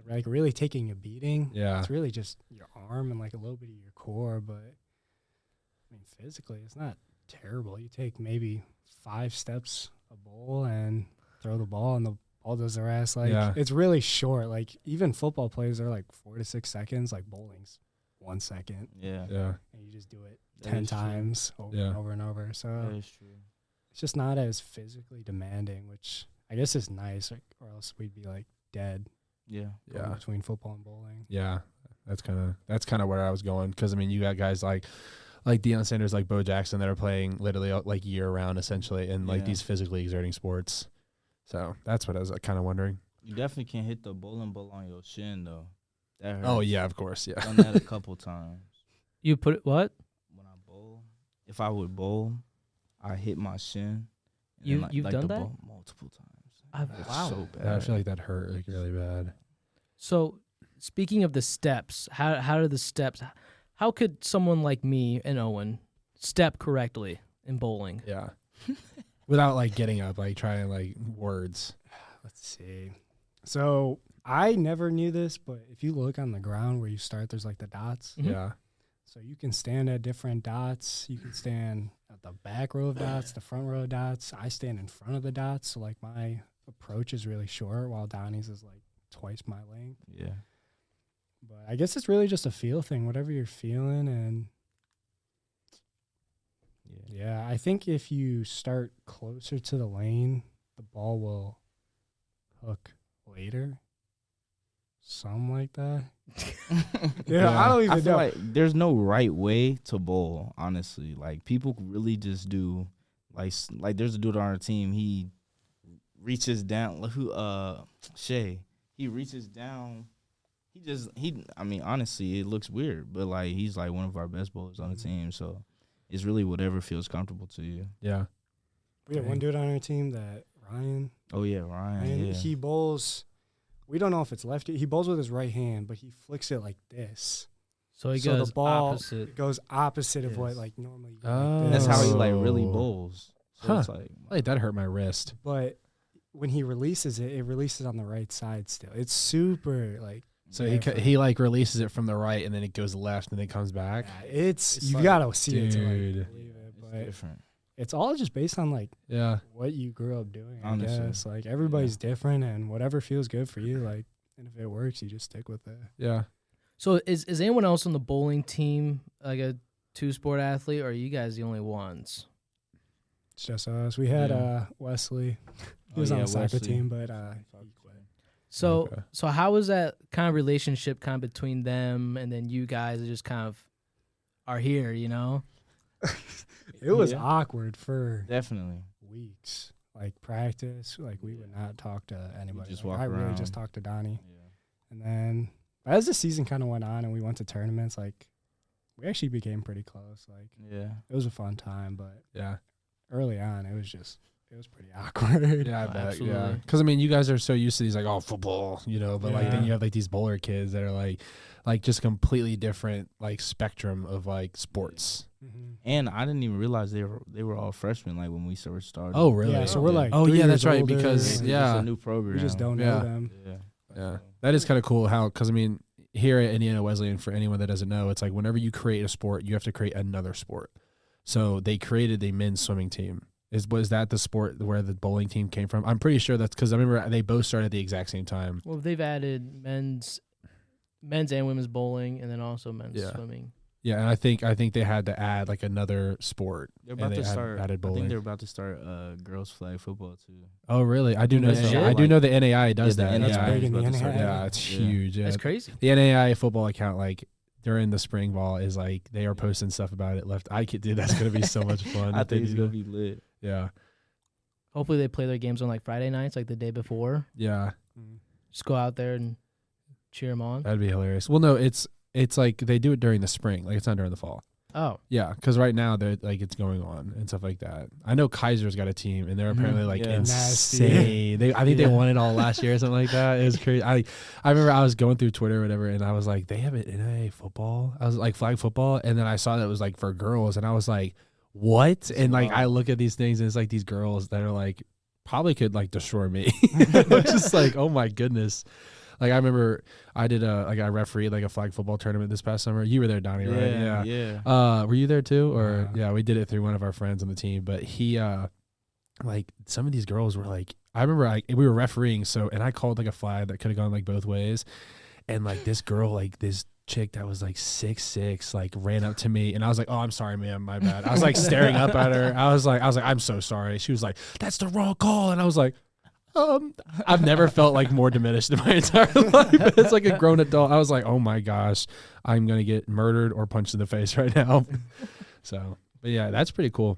like really taking a beating. Yeah, It's really just your arm and like a little bit of your core, but I mean, physically, it's not terrible. You take maybe 5 steps a bowl and throw the ball, and the ball does their ass. Like Yeah. it's really short. Like even football plays are like 4 to 6 seconds. Like bowling's 1 second, Yeah, yeah, and you just do it That 10 is true. times over Yeah. and over and over. So that is true. it's just not as physically demanding, which I guess is nice, like, or else we'd be like dead Yeah, going yeah. between football and bowling. Yeah, that's kind of where I was going because I mean, you got guys like Deion Sanders, like Bo Jackson, that are playing literally like year round essentially, in like Yeah. these physically exerting sports. So that's what I was kind of wondering. you definitely can't hit the bowling ball on your shin though. That hurts. Oh yeah, of course, yeah. Done that a couple times You put it what? when I bowl. If I would bowl, I hit my shin. and You- then, you've done the that? ball multiple times. It's Wow. so bad. Yeah, I feel like that hurt like really bad. So speaking of the steps, how do the steps? how could someone like me and Owen step correctly in bowling? Yeah. Without like getting up, like trying like words. Let's see. So I never knew this, but if you look on the ground where you start, there's like the dots. Mhm. Yeah. So you can stand at different dots. You can stand at the back row of dots, the front row of dots. I stand in front of the dots. So like my approach is really short while Donnie's is like twice my length. Yeah. But I guess it's really just a feel thing, whatever you're feeling. And yeah, I think if you start closer to the lane, the ball will hook later. Something like that. Yeah, I don't even I feel know. like there's no right way to bowl, honestly. Like, people really just do, like there's a dude on our team, he reaches down, Shay, he reaches down, I mean, honestly, it looks weird, but, like, he's, like, one of our best bowlers on the team, so it's really whatever feels comfortable to you. Yeah. We have one dude on our team that Ryan. Oh, yeah, Ryan, And yeah. he bowls. We don't know if it's lefty. He bowls with his right hand, but he flicks it like this. So he So goes the ball opposite. goes opposite of what Yes. like normally. You go Oh. like That's this. how he, like, really Oh. bowls. So Huh. it's like, Like that hurt my wrist. But when he releases it, it releases on the right side still. It's super like. So different. he like releases it from the right and then it goes left and then it comes back. Yeah, it's It's you like, gotta see it to dude. like believe it, it's but different. it's all just based on like Yeah. what you grew up doing. I Honestly. guess like everybody's different and whatever feels good for you, like, and if it works, you just stick with it. Yeah. So is anyone else on the bowling team like a two-sport athlete, or are you guys the only ones? It's just us. We had Yeah. Wesley. He Oh, was on yeah, the soccer Wesley. team, but he quit. So Okay. so how is that kind of relationship kind of between them and then you guys that just kind of are here, you know? It was Yeah. awkward for Definitely. weeks. Like practice, like we would not talk to anybody. just Like, walk I really just around. talked to Donnie. Yeah. And then as the season kind of went on and we went to tournaments, like we actually became pretty close. Like Yeah. it was a fun time, but Yeah. early on it was pretty awkward. Yeah, I Oh, bet. Yeah. absolutely. Because I mean, you guys are so used to these like, oh, football, you know, but like then Yeah. you have like these bowler kids that are like just completely different like spectrum of like sports. Mhm. And I didn't even realize they were all freshmen, like, when we first started. Oh, really? Yeah, so we're like Oh, 3 yeah, that's years right, older, because- and It's yeah. a new program. we just don't know Yeah. them. Yeah. Yeah, that is kind of cool. How because I mean, here at Indiana Wesleyan, for anyone that doesn't know, it's like whenever you create a sport, you have to create another sport. So they created a men's swimming team. Was that the sport where the bowling team came from? I'm pretty sure that's because I remember they both started at the exact same time. Well, they've added men's and women's bowling and then also men's Yeah. swimming. Yeah, and I think they had to add like another sport. They're and about they to start. added I bowling. think they're about to start girls flag football too. Oh, really? I do know. That's I like- do know the NAI does Yeah, the that. That's yeah, big in the about to start NAI. yeah, that. it's Yeah. huge. Yeah. That's crazy. The NAI football account, like during the spring ball, is like they are posting stuff about it left. I could, dude, that's gonna be so much fun. I if they think it's do gonna that. be lit. Yeah, Hopefully they play their games on like Friday nights, like the day before. yeah, Mhm. Just go out there and cheer them on. that'd be hilarious. Well, no, it's like they do it during the spring, like it's not during the fall. Oh, Yeah, because right now they're like it's going on and stuff like that. I know Kaiser's got a team and they're apparently like Yeah. Nasty. insane. I think Yeah. they won it all last year or something like that. It was crazy. I remember I was going through Twitter or whatever and I was like, they have an NAIA football. I was like flag football, and then I saw that it was like for girls, and I was like, what? And like I look at these things and it's like these girls that are like probably could like destroy me. I'm just like, oh my goodness. Like I remember I did I refereed like a flag football tournament this past summer. You were there, Donnie, right? Yeah. Were you there too? Or Yeah. yeah, we did it through one of our friends on the team. But he like some of these girls were like, I remember we were refereeing, so and I called like a flag that could have gone like both ways. And like this girl, like this chick that was like 6'6", like ran up to me and I was like, oh, I'm sorry, ma'am, my bad. I was like staring up at her. I was like, I'm so sorry. She was like, that's the wrong call. And I was like, I've never felt like more diminished in my entire life. It's like a grown adult. I was like, oh my gosh, I'm going to get murdered or punched in the face right now. So, but yeah, that's pretty cool.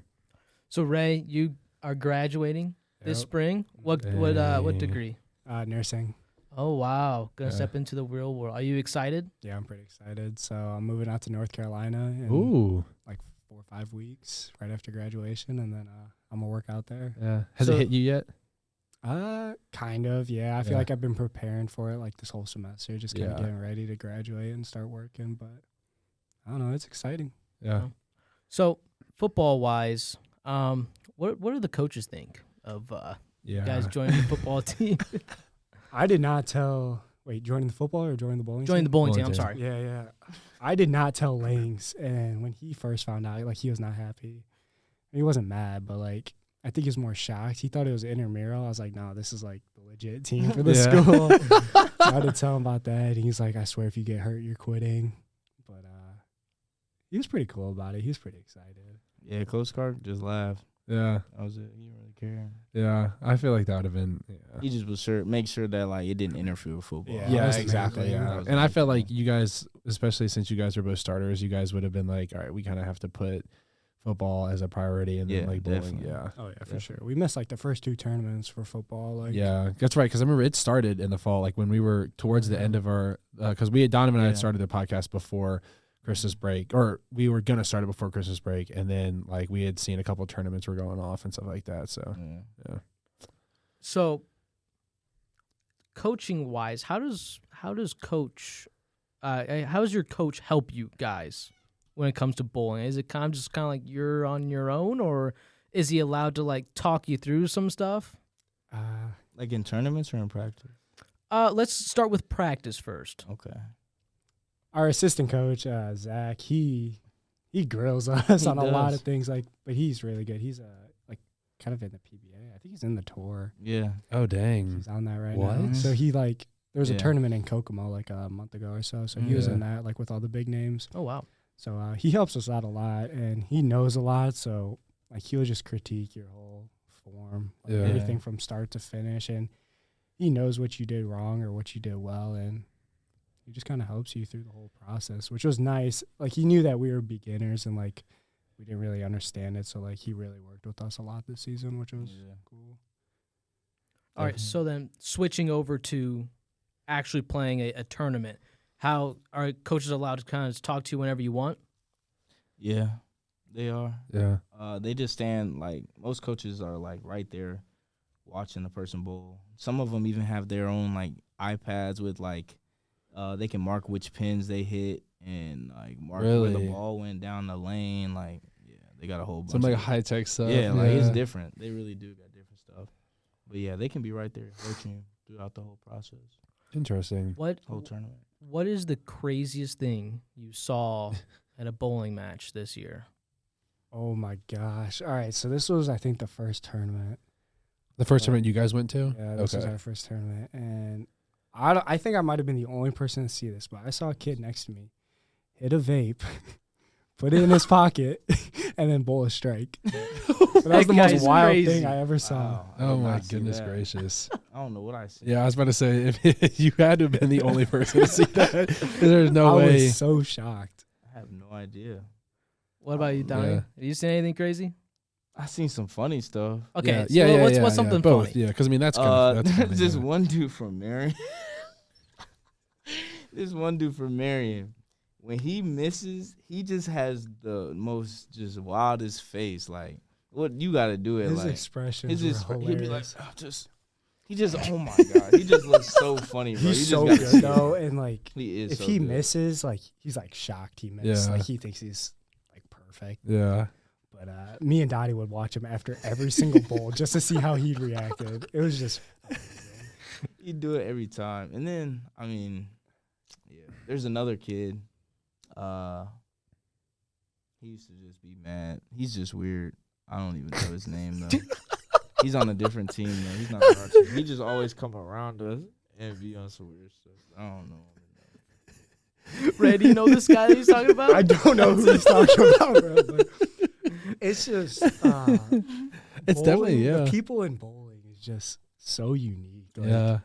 so Ray, you are graduating this Yep. spring. What Dang. degree? Nursing. Oh wow, gonna Yeah. step into the real world. Are you excited? Yeah, I'm pretty excited. So I'm moving out to North Carolina in Ooh, like 4 or 5 weeks right after graduation, and then I'm gonna work out there. yeah. Has So- it hit you yet? Kind of. Yeah, I feel Yeah. like I've been preparing for it like this whole semester, just kind of Yeah. getting ready to graduate and start working. But I don't know. It's exciting. Yeah. So football wise, what do the coaches think of Yeah. guys joining the football team? I did not tell. Wait, joining the football or joining the bowling? Joining the team? bowling team. I'm Bowling sorry. Yeah, yeah. I did not tell Langs, and when he first found out, like he was not happy. He wasn't mad, but like I think he was more shocked. He thought it was intramural. I was like, no, this is like the legit team for the Yeah. school. So I had to tell him about that. And he's like, I swear, if you get hurt, you're quitting. But he was pretty cool about it. He was pretty excited. Yeah, Coach Clark just laughed. Yeah. That was it. He didn't really care. Yeah. I feel like that would have been. Yeah. He just was make sure that like it didn't interfere with football. Yeah. Yeah, that was the main exactly. thing. Yeah, That was and the I main felt thing. like you guys, especially since you guys were both starters, you guys would have been like, all right, we kind of have to put football as a priority, and then Yeah, like bowling. definitely. Yeah, Oh yeah, for sure. We missed like the first 2 tournaments for football. Like yeah, that's right. Because I remember it started in the fall, like when we were towards the end of our, because Donovan and I had Yeah. started the podcast before Christmas break, or we were gonna start it before Christmas break, and then like we had seen a couple of tournaments were going off and stuff like that. So Yeah. So, coaching wise, how does coach, how does your coach help you guys when it comes to bowling? Is it kind of like you're on your own, or is he allowed to like talk you through some stuff? Like in tournaments or in practice? Let's start with practice first. Okay. our assistant coach, Zach, he grills us He on a lot does. of things. Like, but he's really good. He's like kind of in the PBA. I think he's in the tour. Yeah. oh dang, He's on that right What? now. So he like there was a Yeah. tournament in Kokomo like a month ago or so. So he was Yeah. in that like with all the big names. Oh wow. So he helps us out a lot, and he knows a lot. So like he'll just critique your whole form, like Yeah. everything from start to finish, and he knows what you did wrong or what you did well, and he just kind of helps you through the whole process, which was nice. Like he knew that we were beginners and like we didn't really understand it, so like he really worked with us a lot this season, which was Yeah. cool. All right, so then switching over to actually playing a tournament, how are coaches allowed to kind of talk to you whenever you want? Yeah. They are. yeah, They just stand like most coaches are like right there watching the person bowl. Some of them even have their own like iPads with like they can mark which pins they hit and like mark where Really? the ball went down the lane. Like yeah, they got a whole bunch. some like of high tech stuff. yeah, like it's different. They really do got different stuff. But yeah, they can be right there coaching you throughout the whole process, Interesting. whole tournament. What is the craziest thing you saw at a bowling match this year? Oh my gosh! All right, so this was I think the first tournament. The first tournament you guys went to? Yeah, this was our first tournament, and I think I might have been the only person to see this, but I saw a kid next to me hit a vape, put it in his pocket, and then bowl a strike. So that was the guy's most wild crazy. thing I ever saw. Wow, I Oh did my not see goodness that. gracious. I don't know what I see. Yeah, I was about to say if you had to have been the only person to see that. There's no I way. was so shocked. I have no idea. What about you, Donnie? Yeah. Have you seen anything crazy? I seen some funny stuff. Okay, yeah, so yeah, what's yeah, something both, funny? Yeah, because I mean that's kind of that's funny, this yeah. one dude from Marion. This one dude from Marion, when he misses, he just has the most just wildest face. Like, what you got to do it His like expressions his were he'd be like, hilarious. he just oh my god, he just looks so funny, bro. He's You so just gotta see good it. though, and like He is. if so he good. misses, like he's like shocked he missed. Yeah. Like he thinks he's like perfect. Yeah. But me and Dottie would watch him after every single bowl just to see how he reacted. It was just He'd do it every time. And then, I mean, yeah, there's another kid. He used to just be mad. He's just weird. I don't even know his name, though. He's on a different team, though. He's not on our team. He just always come around us and be on some weird stuff. I don't know. Ray, do you know this guy that he's talking about? I don't know who he's talking about, bro. But it's just It's definitely, yeah. The people in bowling is just so unique. Like, Yeah.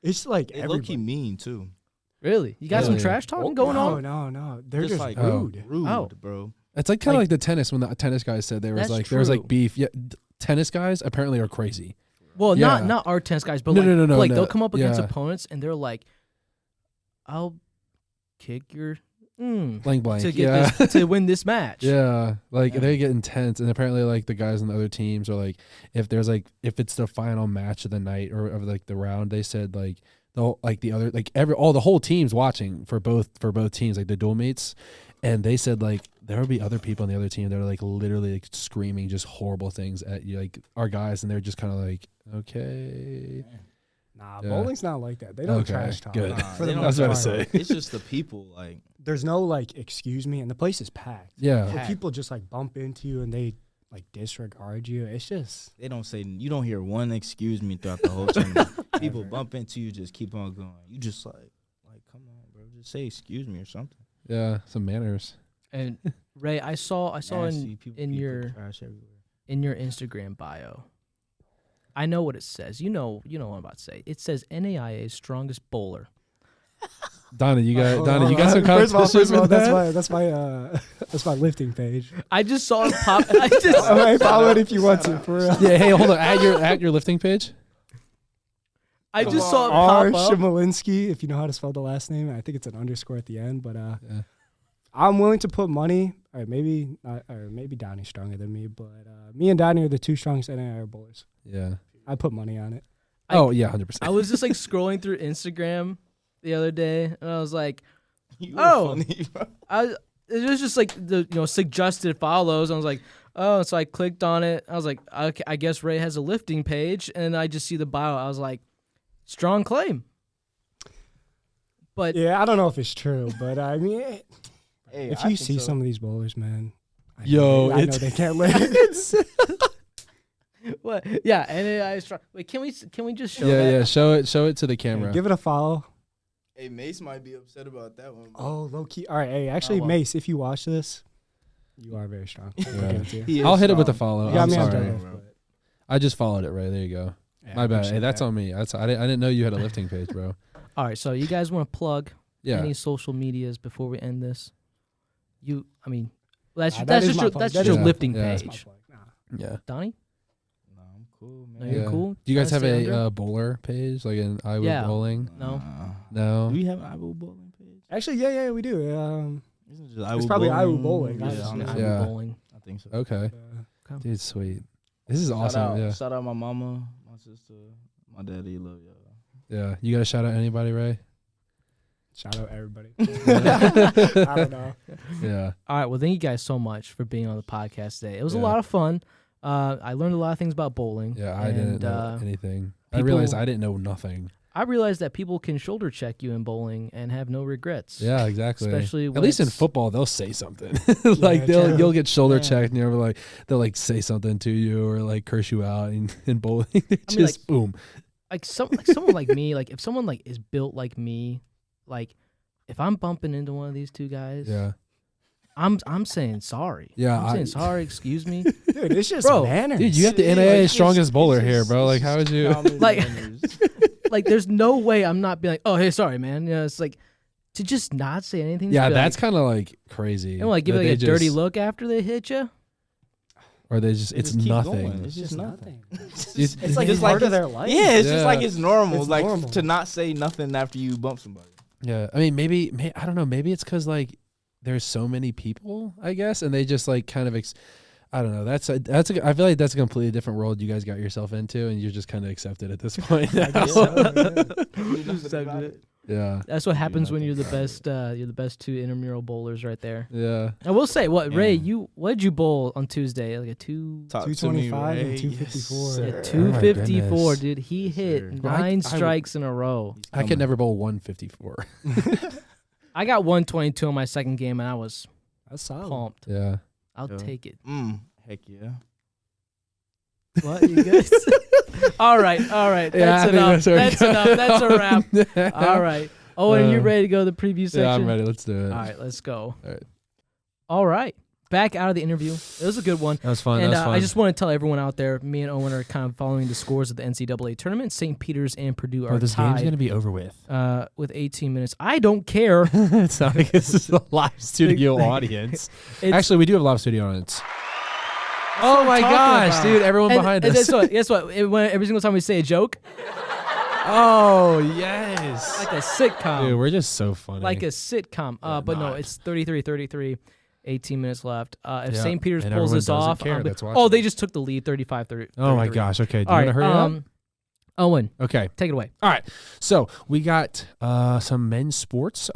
it's like They low-key everybody. mean, too. Really? You got some Really? trash talking going no, on? no. They're Just just like rude. rude, Oh. bro. It's like kind of Like- like the tennis when the tennis guys said there was That's there was true. like beef. Yeah, tennis guys apparently are crazy. Well, Yeah. not our tennis guys, but No, like, no, like no. they'll come up against Yeah. opponents and they're like, "I'll kick your Blank blank. to yeah. get this to win this match." Yeah, like Yeah. they get intense, and apparently, like the guys on the other teams are like, if it's the final match of the night or of like the round, they said like the whole team's watching for both teams, like the dual mates, and they said like there would be other people on the other team that are like literally like screaming just horrible things at you, like our guys, and they're just kind of like, okay. Nah, Yeah. bowling's not like that. They don't Okay, trash talk. good. Nah, For they the don't I was about to most say. part. It's just the people. Like, There's no like excuse me, and the place is packed. Yeah. So people just like bump into you and they like disregard you. It's just they don't say, you don't hear one excuse me throughout the whole tournament. People Ever. bump into you, just keep on going. You just like, come on, bro, just say excuse me or something. Yeah, some manners. And Ray, I saw Nasty, people in put your trash everywhere. in your Instagram bio. I know what it says. You know what I'm about to say. It says NAIA's strongest bowler. Donna, you got Hold on, some first of all, competition with that? that's my lifting page. I just saw it pop. I just All right, follow it if you want to. For real. Yeah, hey, hold on. At your lifting page. I just saw it R. pop up. Shimolinski, if you know how to spell the last name. I think it's an underscore at the end, but Yeah. I'm willing to put money. All right, maybe Donnie's stronger than me, but me and Donnie are the two strongest NAIA bowlers. Yeah. I put money on it. Oh yeah, 100%. I was just like scrolling through Instagram the other day, and I was like, You Oh. were funny, bro. it was just like the suggested follows. I was like, oh, so I clicked on it. I was like, okay, I guess Ray has a lifting page, and I just see the bio. I was like, strong claim. But Yeah, I don't know if it's true, but I mean, Hey, if I you think see so. some of these bowlers, man, I Yo, know it's- they can't live. what? Yeah, NAIA is strong. Wait, can we just show Yeah, that? yeah. Show it to the camera. Give it a follow. Hey, Mace might be upset about that one. Oh, low key. All right, hey, actually, well. Mace, if you watch this, you are very strong. I'll give it to you. I'll hit it with a follow. You got I'm me on sorry. deadlift, but- I just followed it right. There you go. Yeah, My I bad. Hey, appreciate that's that. on me. I didn't know you had a lifting page, bro. All right, so you guys want to plug Yeah. any social medias before we end this? That's Nah, that that's is just my your plug. that's That just is your my- lifting yeah. That's my page. plug. Nah. Yeah. Donnie, No, I'm cool, no, man. you're Yeah. cool. Do you guys Trying have to stay a under? bowler page, like an I Would Yeah. Bowling? No. No. Do we have an Iowa bowling page? Actually, yeah, we do. Isn't it just Iowa probably bowling? Iowa bowling, Yeah, honestly. honestly. Yeah. Bowling. I think so. Okay. Dude, sweet. This is awesome. Shout out, Yeah. shout out my mama, my sister, my daddy. Love y'all. Yeah. You got to shout out anybody, Ray? Shout out everybody. I don't know. Yeah. All right. Well, thank you guys so much for being on the podcast today. It was a Yeah. lot of fun. I learned a lot of things about bowling. Yeah. I and, didn't know anything. I people- realized I didn't know nothing. I realized that people can shoulder check you in bowling and have no regrets. Yeah, exactly. Especially at when least in it's- football, they'll say something. Like true. you'll get shoulder Yeah. checked, and you're like they'll like say something to you or like curse you out in bowling. Just like, boom. Like someone like me, like if someone like is built like me, like if I'm bumping into one of these two guys, Yeah. I'm saying sorry. Yeah, I'm saying sorry. Excuse me. Dude, it's just Bro, manners. Dude, you got the Yeah, NAIA it's strongest just- bowler it's here, just- bro. Like, it's how would just you? common Like- manners. Like there's no way I'm not being like, oh hey, sorry man. You know, it's like to just not say anything. Yeah, just be that's like, kind of like crazy. and like give that it like a they dirty just- look after they hit you. or they just They it's just keep nothing. going. It's just nothing. It's It's like It's it's like part of it's- their life. Yeah, it's just Yeah. like it's normal. It's like normal. to not say nothing after you bump somebody. Yeah, I mean, maybe I don't know. Maybe it's because like there's so many people, I guess, and they just like kind of. I don't know. I feel like that's a completely different world you guys got yourself into, and you're just kind of accepted at this point. now. Yeah, That's what happens when nothing you're the about it. best. You're the best two intramural bowlers right there. yeah. I will say, Ray, Yeah. what did you bowl on Tuesday? Like a two. Talk to me, 225 and Ray. 254. Yes, Yeah, sir. 254, goodness. dude. He Yes, hit sir. Well, I 9 would- strikes in a row. He's I could coming. never bowl 154. I got 122 on my second game, and I was That's solid. pumped. Yeah. I'll Yeah. take it. Heck yeah. What, you guys? All right. Yeah, I That's think enough. That's where we enough. go. That's a wrap. All right. Oh, and you ready to go to the preview section? Yeah, I'm ready. Let's do it. All right, let's go. All right. All right. Back out of the interview. It was a good one. That was fun. And that was fun. I just want to tell everyone out there, me and Owen are kind of following the scores of the NCAA tournament. St. Peter's and Purdue are this game's tied gonna be over with. with 18 minutes. I don't care. It's not like this is a live studio audience. It's- Actually, we do have a live studio audience. Oh my talking gosh, about. dude! Everyone And- behind and us. Guess what? Every single time we say a joke, Oh yes, like a sitcom. dude, we're just so funny. Like a sitcom. We're But no, not. it's 33-33, 18 minutes left. If Yeah, St. Peter's and pulls everyone this doesn't off, care I'll be- that's oh, watching. they just took the lead 35-30. oh my gosh. Okay, do you All want right. to hurry up? Owen, Okay. take it away. All right. So we got some men's sports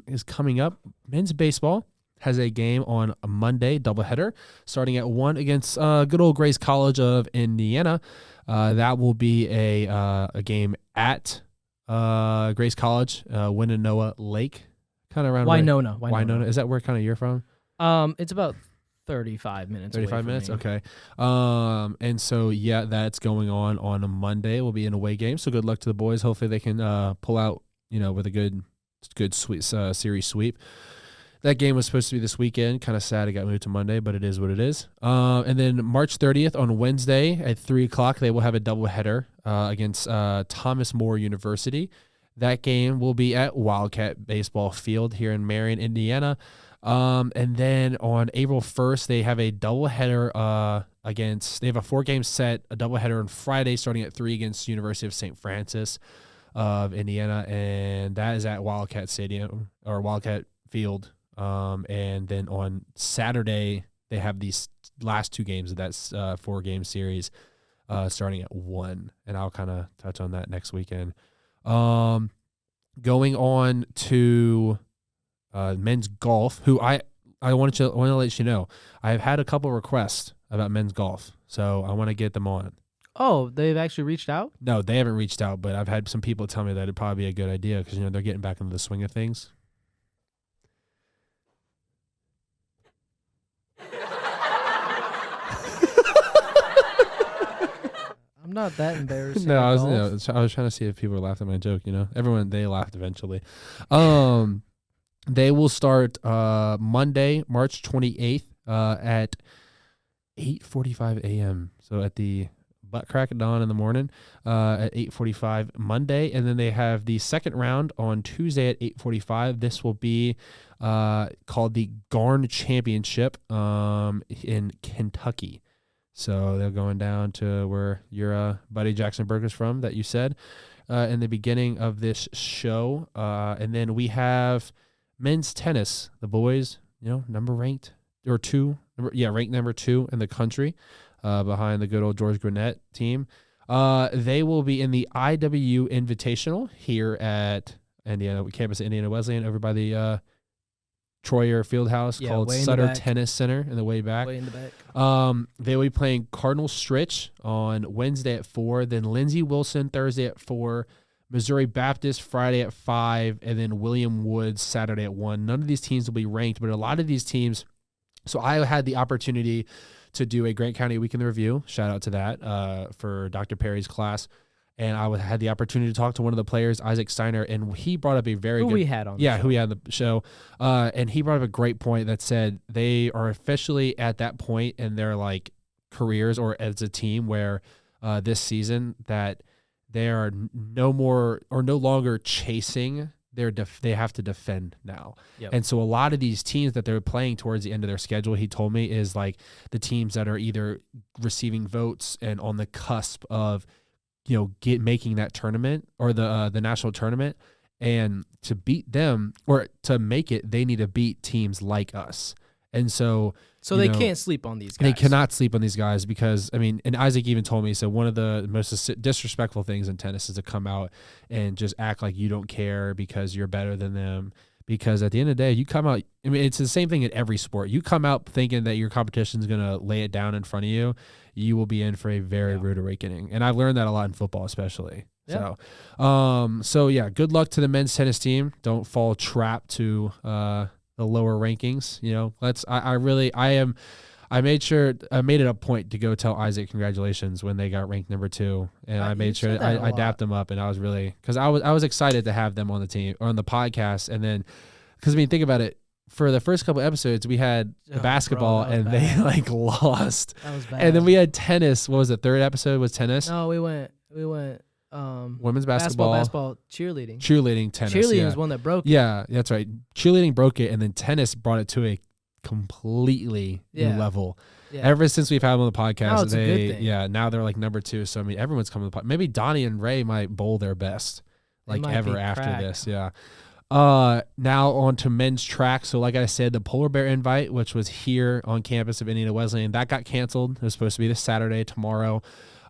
is coming up. Men's baseball has a game on a Monday, doubleheader, starting at 1 against good old Grace College of Indiana. That will be a game at Grace College, Winanoa Lake, kind of around Winona. Is that where kind of you're from? It's about 35 minutes. 35 minutes? Okay. And so, yeah, that's going on a Monday. It will be an away game, so good luck to the boys. Hopefully they can pull out, with a good sweet series sweep. That game was supposed to be this weekend. Kind of sad it got moved to Monday, but it is what it is. And then March 30th on Wednesday at 3 o'clock, they will have a doubleheader against Thomas More University. That game will be at Wildcat Baseball Field here in Marion, Indiana. And then on April 1st, they have a doubleheader they have a 4-game set, a doubleheader on Friday starting at 3 against University of St. Francis of Indiana, and that is at Wildcat Stadium or Wildcat Field. And then on Saturday, they have these last 2 games of that 4-game series starting at 1, and I'll kind of touch on that next weekend. Going on to men's golf, who I want to let you know, I've had a couple requests about men's golf, so I want to get them on. Oh, they've actually reached out? No, they haven't reached out, but I've had some people tell me that it'd probably be a good idea because they're getting back into the swing of things. I'm not that embarrassed. No, I was trying to see if people were laughing at my joke. Everyone, they laughed eventually. They will start Monday, March 28th at 8:45 a.m. So at the butt crack of dawn in the morning at 8:45 Monday, and then they have the second round on Tuesday at 8:45. This will be called the Garn Championship in Kentucky. So they're going down to where your buddy Jackson Burke is from, that you said in the beginning of this show. And then we have men's tennis. The boys, ranked number 2 in the country, behind the good old George Gwinnett team. They will be in the IW Invitational here at campus of Indiana Wesleyan, over by the Troyer Fieldhouse, called Sutter Tennis Center in the way back. Way in the back. They will be playing Cardinal Stritch on Wednesday at 4, then Lindsey Wilson Thursday at 4, Missouri Baptist Friday at 5, and then William Woods Saturday at 1. None of these teams will be ranked, but a lot of these teams. So I had the opportunity to do a Grant County Week in the Review. Shout out to that for Dr. Perry's class. And I had the opportunity to talk to one of the players, Isaac Steiner, and he brought up a very good... Who we had on the show. Who we had on the show. And he brought up a great point that said they are officially at that point in their careers or as a team where this season that they are no longer chasing. They have to defend now. Yep. And so a lot of these teams that they're playing towards the end of their schedule, he told me, is the teams that are either receiving votes and on the cusp of making that tournament or the national tournament, and to beat them or to make it, they need to beat teams like us. And so they can't sleep on these guys. They cannot sleep on these guys because, and Isaac even told me, so one of the most disrespectful things in tennis is to come out and just act like you don't care because you're better than them. Because at the end of the day, you come out, it's the same thing in every sport. You come out thinking that your competition is going to lay it down in front of you, you will be in for a very rude awakening. And I've learned that a lot in football, especially. Yeah. So good luck to the men's tennis team. Don't fall trapped to the lower rankings. I made it a point to go tell Isaac congratulations when they got ranked number 2, and I made sure I dapped them up, and I was really, because I was excited to have them on the team or on the podcast, and then because think about it, for the first couple episodes we had the basketball and they lost. That was bad. And then we had tennis. What was the third episode? Was tennis? No, we went women's basketball, cheerleading, tennis. Cheerleading was one that broke it. Yeah, that's right. Cheerleading broke it, and then tennis brought it to a completely new level. Yeah. Ever since we've had them on the podcast, it's a good thing. Now they're number 2. So everyone's coming to the podcast. Maybe Donnie and Ray might bowl their best ever after this. Yeah. Now on to men's track. So like I said, the Polar Bear Invite, which was here on campus of Indiana Wesleyan, that got canceled. It was supposed to be this Saturday, tomorrow.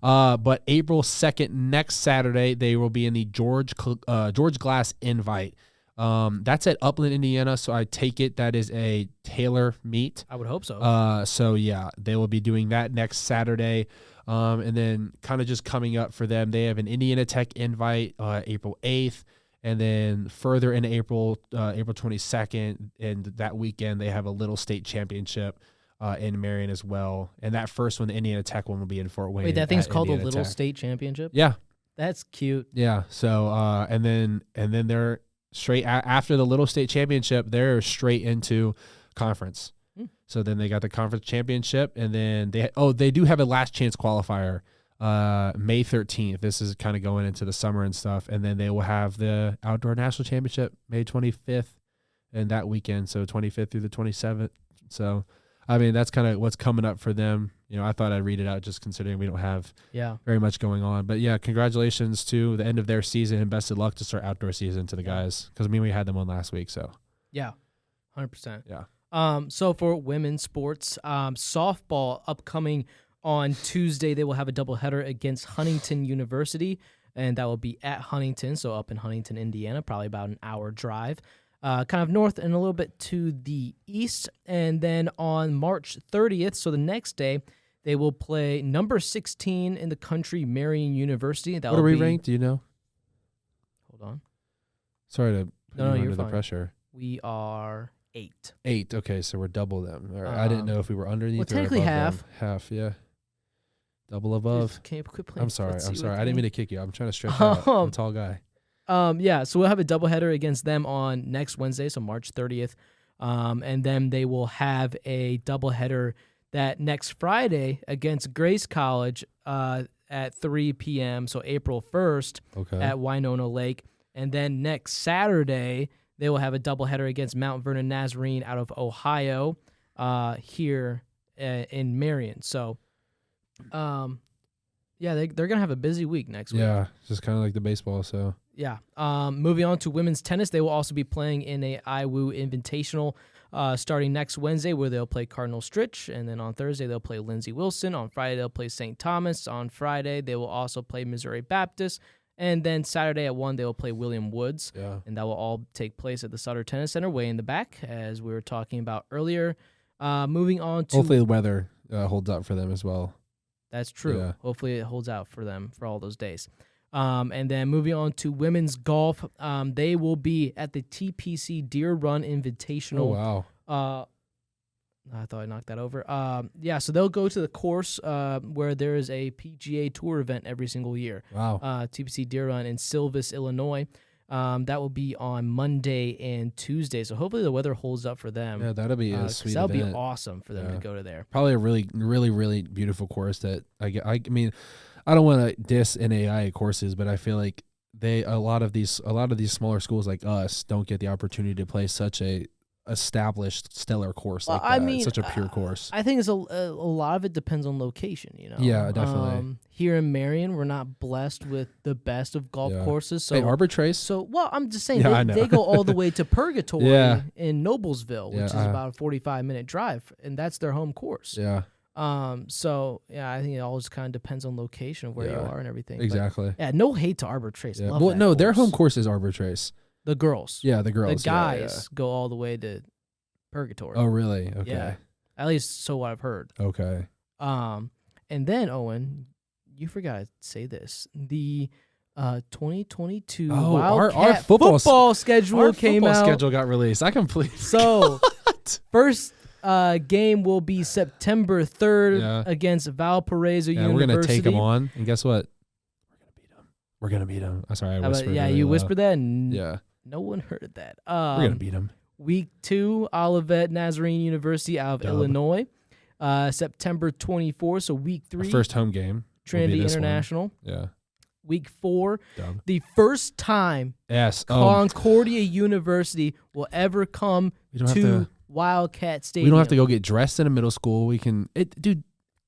But April 2nd, next Saturday, they will be in the George Glass Invite. That's at Upland, Indiana. So I take it that is a Taylor meet. I would hope so. So yeah, they will be doing that next Saturday. And then kind of just coming up for them, they have an Indiana Tech Invite April 8th. And then further in April 22nd, and that weekend, they have a Little State Championship in Marion as well. And that first one, the Indiana Tech one, will be in Fort Wayne. Wait, that thing's at called the Indiana Little Tech. State Championship? Yeah, That's cute. yeah. So and then they're straight after the Little State Championship, they're straight into conference. So then they got the conference championship, and then they do have a last chance qualifier May 13th. This is kind of going into the summer and stuff, and then they will have the outdoor national championship May 25th and that weekend, so 25th through the 27th. So I mean, that's kind of what's coming up for them. You know, I thought I'd read it out just considering we don't have very much going on. But yeah, congratulations to the end of their season, and best of luck to start outdoor season to the guys, because we had them on last week. So yeah, 100%. yeah. So for women's sports, softball upcoming on Tuesday, they will have a doubleheader against Huntington University, and that will be at Huntington, so up in Huntington, Indiana, probably about an hour drive, kind of north and a little bit to the east. And then on March 30th, so the next day, they will play number 16 in the country, Marion University. That What are we ranked? Do you know? Hold on. Sorry to put No, you you're under the fine. pressure. We are 8. 8. Okay, so we're double them. All right. I didn't know if we were underneath or technically above half. them. Half, yeah. Double above. Just can't quit playing I'm sorry. footsie I'm with sorry. I didn't me. mean to kick you. I'm trying to stretch out. I'm a tall guy. Yeah, so we'll have a doubleheader against them on next Wednesday, so March 30th. And then they will have a doubleheader that next Friday against Grace College at 3 p.m., so April 1st Okay. at Winona Lake. And then next Saturday, they will have a doubleheader against Mount Vernon Nazarene out of Ohio here in Marion. So, yeah, they're going to have a busy week next week. Yeah, just kind of like the baseball. So Yeah. Moving on to women's tennis, they will also be playing in a IWU Invitational starting next Wednesday, where they'll play Cardinal Stritch, and then on Thursday they'll play Lindsey Wilson. On Friday they'll play St. Thomas. On Friday they will also play Missouri Baptist, and then Saturday at 1 they will play William Woods, yeah. and that will all take place at the Sutter Tennis Center, way in the back, as we were talking about earlier. Moving on to Hopefully the weather holds up for them as well. That's true. Yeah. Hopefully it holds out for them for all those days. And then moving on to women's golf, they will be at the TPC Deer Run Invitational. Oh wow. I thought I knocked that over. Yeah, so they'll go to the course where there is a PGA Tour event every single year. Wow. TPC Deer Run in Silvis, Illinois. That will be on Monday and Tuesday. So hopefully the weather holds up for them. Yeah, that'll be a 'cause sweet that'll event. be awesome for them to Yeah. go to there. Probably a really, really, really beautiful course that I mean, I don't want to diss NAIA courses, but I feel like a lot of these smaller schools like us don't get the opportunity to play such a established stellar course like that. I mean, It's such a pure course. I think it's a lot of it depends on location, you know. Yeah, definitely. Here in Marion, we're not blessed with the best of golf Yeah. courses. So Hey, Arbor Trace. So, well, I'm just saying Yeah, I they, know. they go all the way to Purgatory Yeah. in Noblesville, which Yeah, is about a 45-minute drive, and that's their home course. Yeah, So yeah, I think it all just kind of depends on location of where you Yeah, are and everything. But, exactly. yeah, no hate to Arbor Trace. Yeah. Love Well, that no, their home course. course is Arbor Trace. The girls. Yeah, the girls. The yeah, guys go all the way to Purgatory. yeah. Oh, really? Okay. Yeah. At least so I've heard. Okay. And then Owen, you forgot to say this. The 2022 Oh, Wildcat our football schedule Our came football out. schedule got released. I completely. So first game will be September 3rd Yeah. against Valparaiso Yeah, University. we're gonna take them on, and guess what? We're gonna beat them. I'm sorry, I How about- whispered. yeah, really you low. whispered that, and Yeah, no one heard that. we're gonna beat them. Week 2, Olivet Nazarene University out of Dub. Illinois. September 24th, so week 3, First home game. will be Trinity this one. International. Yeah. Week 4, Dub. the first time Yes. Concordia University will ever come we don't have to to. Wildcat Stadium. We don't have to go get dressed in a middle school. We can. Dude,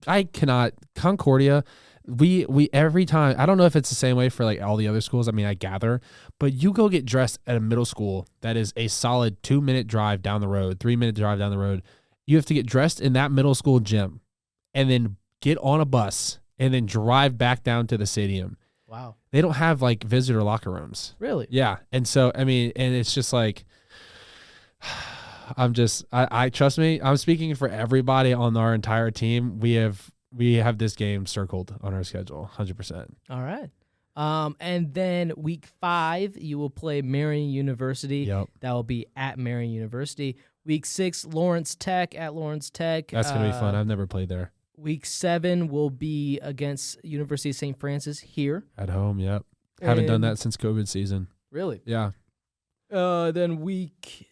I cannot. Concordia. We every time. I don't know if it's the same way for like all the other schools. I mean, I gather, but you go get dressed at a middle school that is a solid 2-minute drive down the road, 3-minute drive down the road. You have to get dressed in that middle school gym, and then get on a bus and then drive back down to the stadium. Wow. They don't have like visitor locker rooms. Really? Yeah. And so, I mean, and it's just like, I trust me, I'm speaking for everybody on our entire team. We have this game circled on our schedule, 100%. All right. And then week 5, you will play Marion University. Yep. That will be at Marion University. Week 6, Lawrence Tech at Lawrence Tech. That's going to be fun. I've never played there. Week 7 will be against University of St. Francis here. At home, yep. Haven't done And- that since COVID season. Really? Yeah. Then week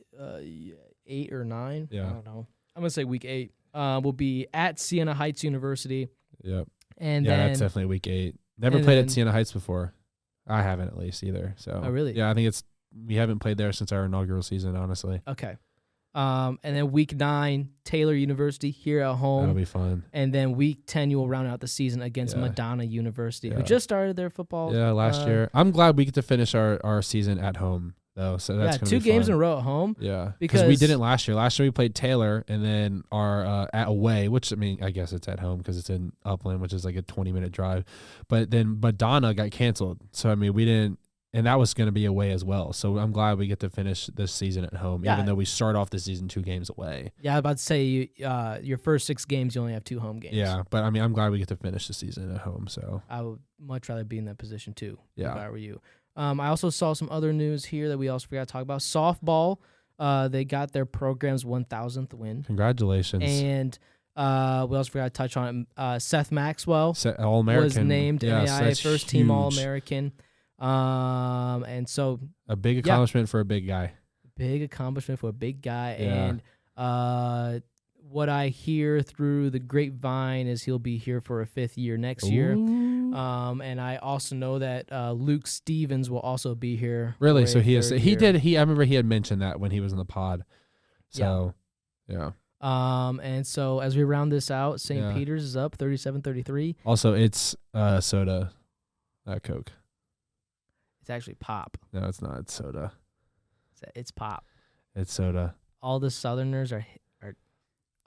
8 or 9. Yeah. I don't know. I'm going to say week 8 will be at Siena Heights University. Yep. And Yeah, then that's definitely week 8. Never and played then- at Siena Heights before. I haven't at least either. So. Oh, really? Yeah, I think we haven't played there since our inaugural season, honestly. Okay. And then week 9, Taylor University here at home. That'll be fun. And then week 10, you will round out the season against Yeah. Madonna University, who Yeah. just started their football. Yeah, last year. I'm glad we get to finish our season at home, though. So that's gonna 2 be games fun. in a row at home. Yeah, because we Because- didn't last year. Last year we played Taylor, and then our at away, which I mean, I guess it's at home because it's in Upland, which is like a 20-minute drive. But then Madonna got canceled, so I mean we didn't, and that was going to be away as well. So I'm glad we get to finish this season at home, Yeah. even though we start off the season 2 games away. Yeah, I was about to say your first 6 games, you only have 2 home games. Yeah, but I mean I'm glad we get to finish the season at home. So I would much rather be in that position too. Yeah. If I were you. I also saw some other news here that we also forgot to talk about. Softball, they got their program's 1,000th win, congratulations, and we also forgot to touch on it. Seth Maxwell All American was named Yes, NAIA that's first team huge. All American. And so A big accomplishment for a big guy. big accomplishment for a big guy. Yeah. And what I hear through the grapevine is he'll be here for a 5th year next year. Ooh. And I also know that Luke Stevens will also be here. Really? for So a he is. 3rd He year. did. I remember he had mentioned that when he was in the pod. So, yeah. And so as we round this out, St. Yeah. Peter's is up 37-33. Also, it's soda, not Coke. It's actually pop. No, it's not. It's soda. It's pop. It's soda. All the Southerners are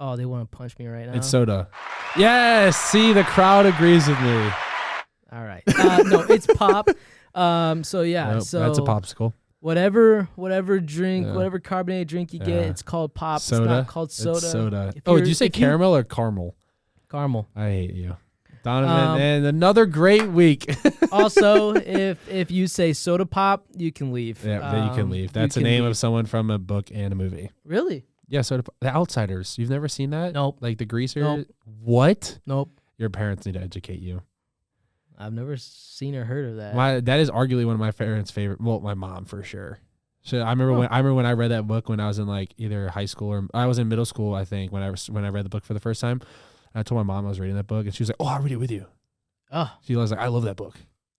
oh, they want to punch me right now. It's soda. Yes. See, the crowd agrees with me. All right. No, it's pop. So yeah. Nope, so that's a popsicle. Whatever drink, Yeah. whatever carbonated drink you get, Yeah. it's called pop. Soda. It's not called soda. It's soda. If Oh, did you're- you say if you- caramel or caramel? Caramel. I hate you, Donovan. Um, And another great week. Also, if you say soda pop, you can leave. Yeah, then you can leave. That's the you name can of leave. someone from a book and a movie. Really? Yeah, soda. The Outsiders. You've never seen that? Nope. Like the greaser? Nope. What? Nope. Your parents need to educate you. I've never seen or heard of that. That is arguably one of my parents' favorite. Well, my mom for sure. So I remember when I read that book when I was in like either high school or I was in middle school. I think when I read the book for the first time, I told my mom I was reading that book, and she was like, "Oh, I'll read it with you." Oh, She was like, "I love that book."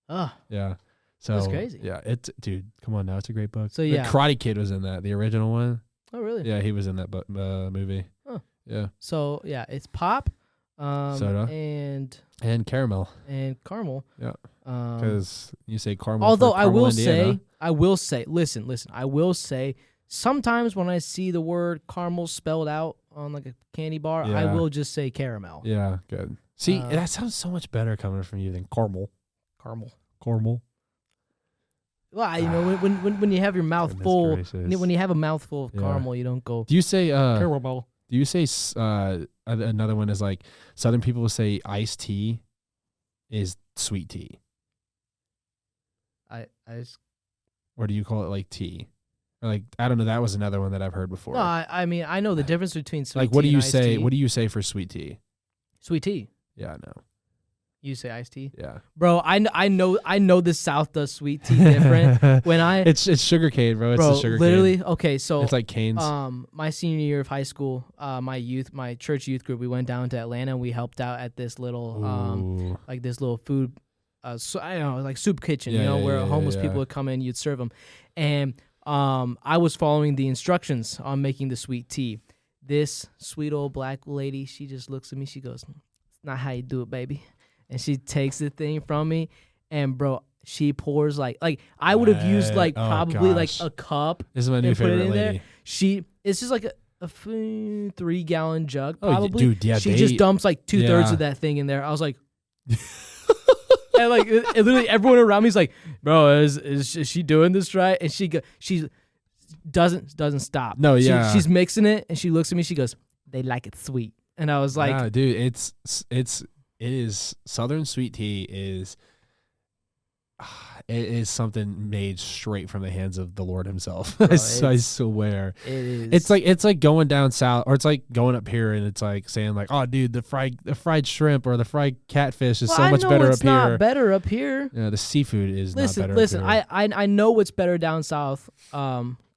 oh. Yeah. So That's crazy. Yeah, dude, come on now, it's a great book. So, The yeah. Karate Kid was in that, the original one. Oh, really? Yeah, he was in that movie. Huh. Yeah, So yeah, it's pop, Soda. and and caramel. Yeah. Um, because you say caramel. although for I Carmel, will Indiana. say, listen, I will say, sometimes when I see the word caramel spelled out on like a candy bar, I Yeah. will just say caramel. Yeah, good. See, Uh, that sounds so much better coming from you than caramel. Caramel. Caramel. Well, you know, when you have your mouth Goodness full, gracious. when you have a mouthful of Yeah. caramel, you don't go Do you say caramel. Do you say another one is like Southern people will say iced tea is sweet tea, I just or do you call it like tea? Or like I don't know. That was another one that I've heard before. no. I mean, I know the difference between sweet like tea what do and you iced say? tea. What do you say for sweet tea? Sweet tea. Yeah, no. You say iced tea, Yeah. bro. I know the South does sweet tea different. When I it's sugar cane, bro. It's bro, the sugar literally cane. okay. So It's like canes. my senior year of high school, my church youth group, we went down to Atlanta and we helped out at this little Ooh. like this little food, so I don't know, like soup kitchen, Yeah, you know, yeah, where yeah, homeless yeah. people would come in, you'd serve them, and I was following the instructions on making the sweet tea. This sweet old black lady, she just looks at me, she goes, "It's not how you do it, baby," and she takes the thing from me, and bro, she pours like I would have used like Oh, probably gosh. like a cup. This is my new and put it favorite in lady. there. It's just like a 3-gallon jug, Oh, probably. dude, yeah, she just dumps like 2/3 yeah. of that thing in there. I was like, And like literally everyone around me is like, bro, is she doing this right? And she doesn't stop. No, yeah. She's mixing it, and she looks at me. She goes, "They like it sweet." And I was like, nah, dude, it is Southern sweet tea is. It is something made straight from the hands of the Lord Himself. Bro, I swear. it is. It's like going down south, or it's like going up here, and it's like saying like, "Oh, dude, the fried shrimp or the fried catfish is so much better up it's not here." better up here. Yeah, the seafood is not better. Listen. up here. I know what's better down south.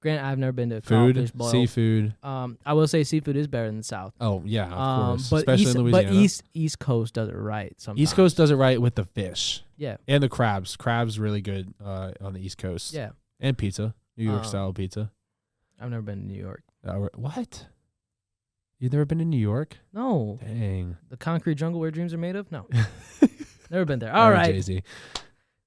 Granted, I've never been to crawfish boil. Seafood. I will say seafood is better than the south. Oh yeah, of course. But Especially in Louisiana. But East Coast does it right. Sometimes. East Coast does it right with the fish. Yeah. And the crabs. Crabs really good on the East Coast. Yeah. And pizza. New York style pizza. I've never been to New York. What? You've never been to New York? No. Dang. The concrete jungle where dreams are made of? No. Never been there. All right. Jay-Z.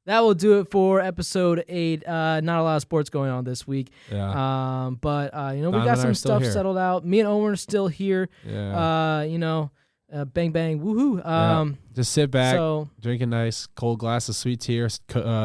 That will do it for episode 8. Not a lot of sports going on this week. Yeah. But we Donovan got and I some are still stuff here. settled out. Me and Owen are still here. Yeah. Bang bang woohoo. Just sit back, So drink a nice cold glass of sweet tea or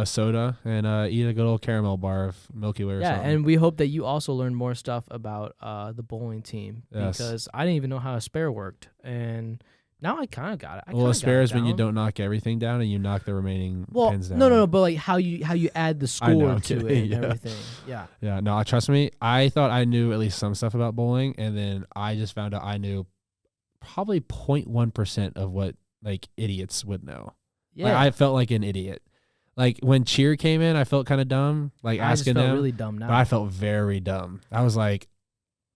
soda, and eat a good old caramel bar of Milky Way or yeah, something. and we hope that you also learn more stuff about the bowling team Yes. because I didn't even know how a spare worked, and now I kind of got it. Well, a spare is when you don't knock everything down and you knock the remaining pins down. No, but like how you add the I know, score I'm to it kidding, and yeah. everything. Yeah. Yeah, no, trust me. I thought I knew at least some stuff about bowling, and then I just found out I knew probably 0.1% of what like idiots would know. Yeah. Like, I felt like an idiot. Like when cheer came in, I felt kind of dumb, like I just asking felt them. really dumb now. But I felt very dumb. I was like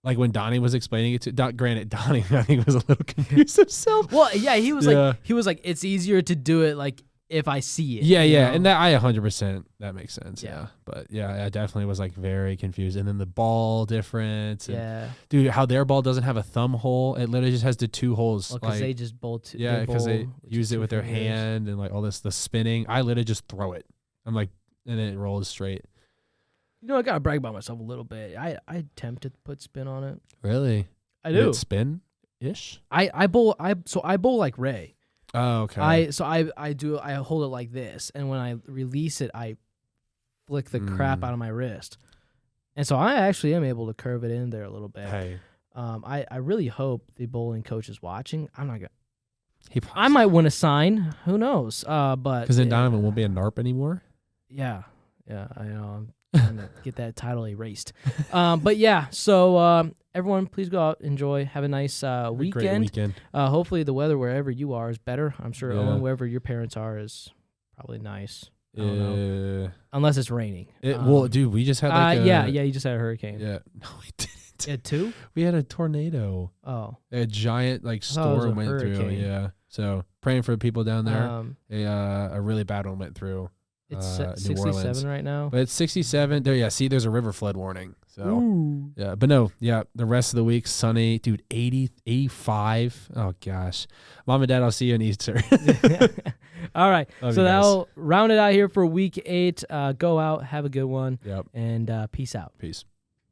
when Donnie was explaining it to. Granted, Donnie I think was a little confused himself. Well, yeah, he was Yeah. like it's easier to do it like if I see it. Yeah, you yeah, know? and that I 100% that makes sense. Yeah. Yeah, but yeah, I definitely was like very confused. And then the ball difference. And, Yeah. dude, how their ball doesn't have a thumb hole? It literally just has the 2 holes. Well, because like, they just bowl to yeah, because they bowl with use just it 2 with their fingers. hand and like all this the spinning. I literally just throw it. I'm like, and then it rolls straight. You know, I gotta brag about myself a little bit. I attempt to put spin on it. Really? I Did do. it spin ish? I bowl like Ray. Oh, okay. I hold it like this, and when I release it, I flick the crap out of my wrist, and so I actually am able to curve it in there a little bit. Hey, I really hope the bowling coach is watching. I'm not gonna. I I might win a sign. Who knows? But because then Donovan won't be a NARP anymore. Yeah, I know. I'm trying to get that title erased. But yeah, so everyone, please go out, enjoy, have a nice Great weekend. weekend. Hopefully, the weather wherever you are is better. I'm sure Yeah. Owen, wherever your parents are, is probably nice. I don't know. Unless it's raining. Well, dude, we just had like yeah, you just had a hurricane. yeah. No, we didn't. You had 2? We had a tornado. Oh. A giant like thought it was storm a went through. hurricane. Yeah. So praying for the people down there. A really bad one went through. It's New 67 Orleans. right now. But it's 67. There, yeah. See, there's a river flood warning. So Ooh. yeah, but no, yeah. The rest of the week, sunny, dude. 80, 85. Oh gosh, Mom and Dad, I'll see you in Easter. All right. Love So you guys. that'll round it out here for week 8. Go out, have a good one, Yep. and peace out. Peace.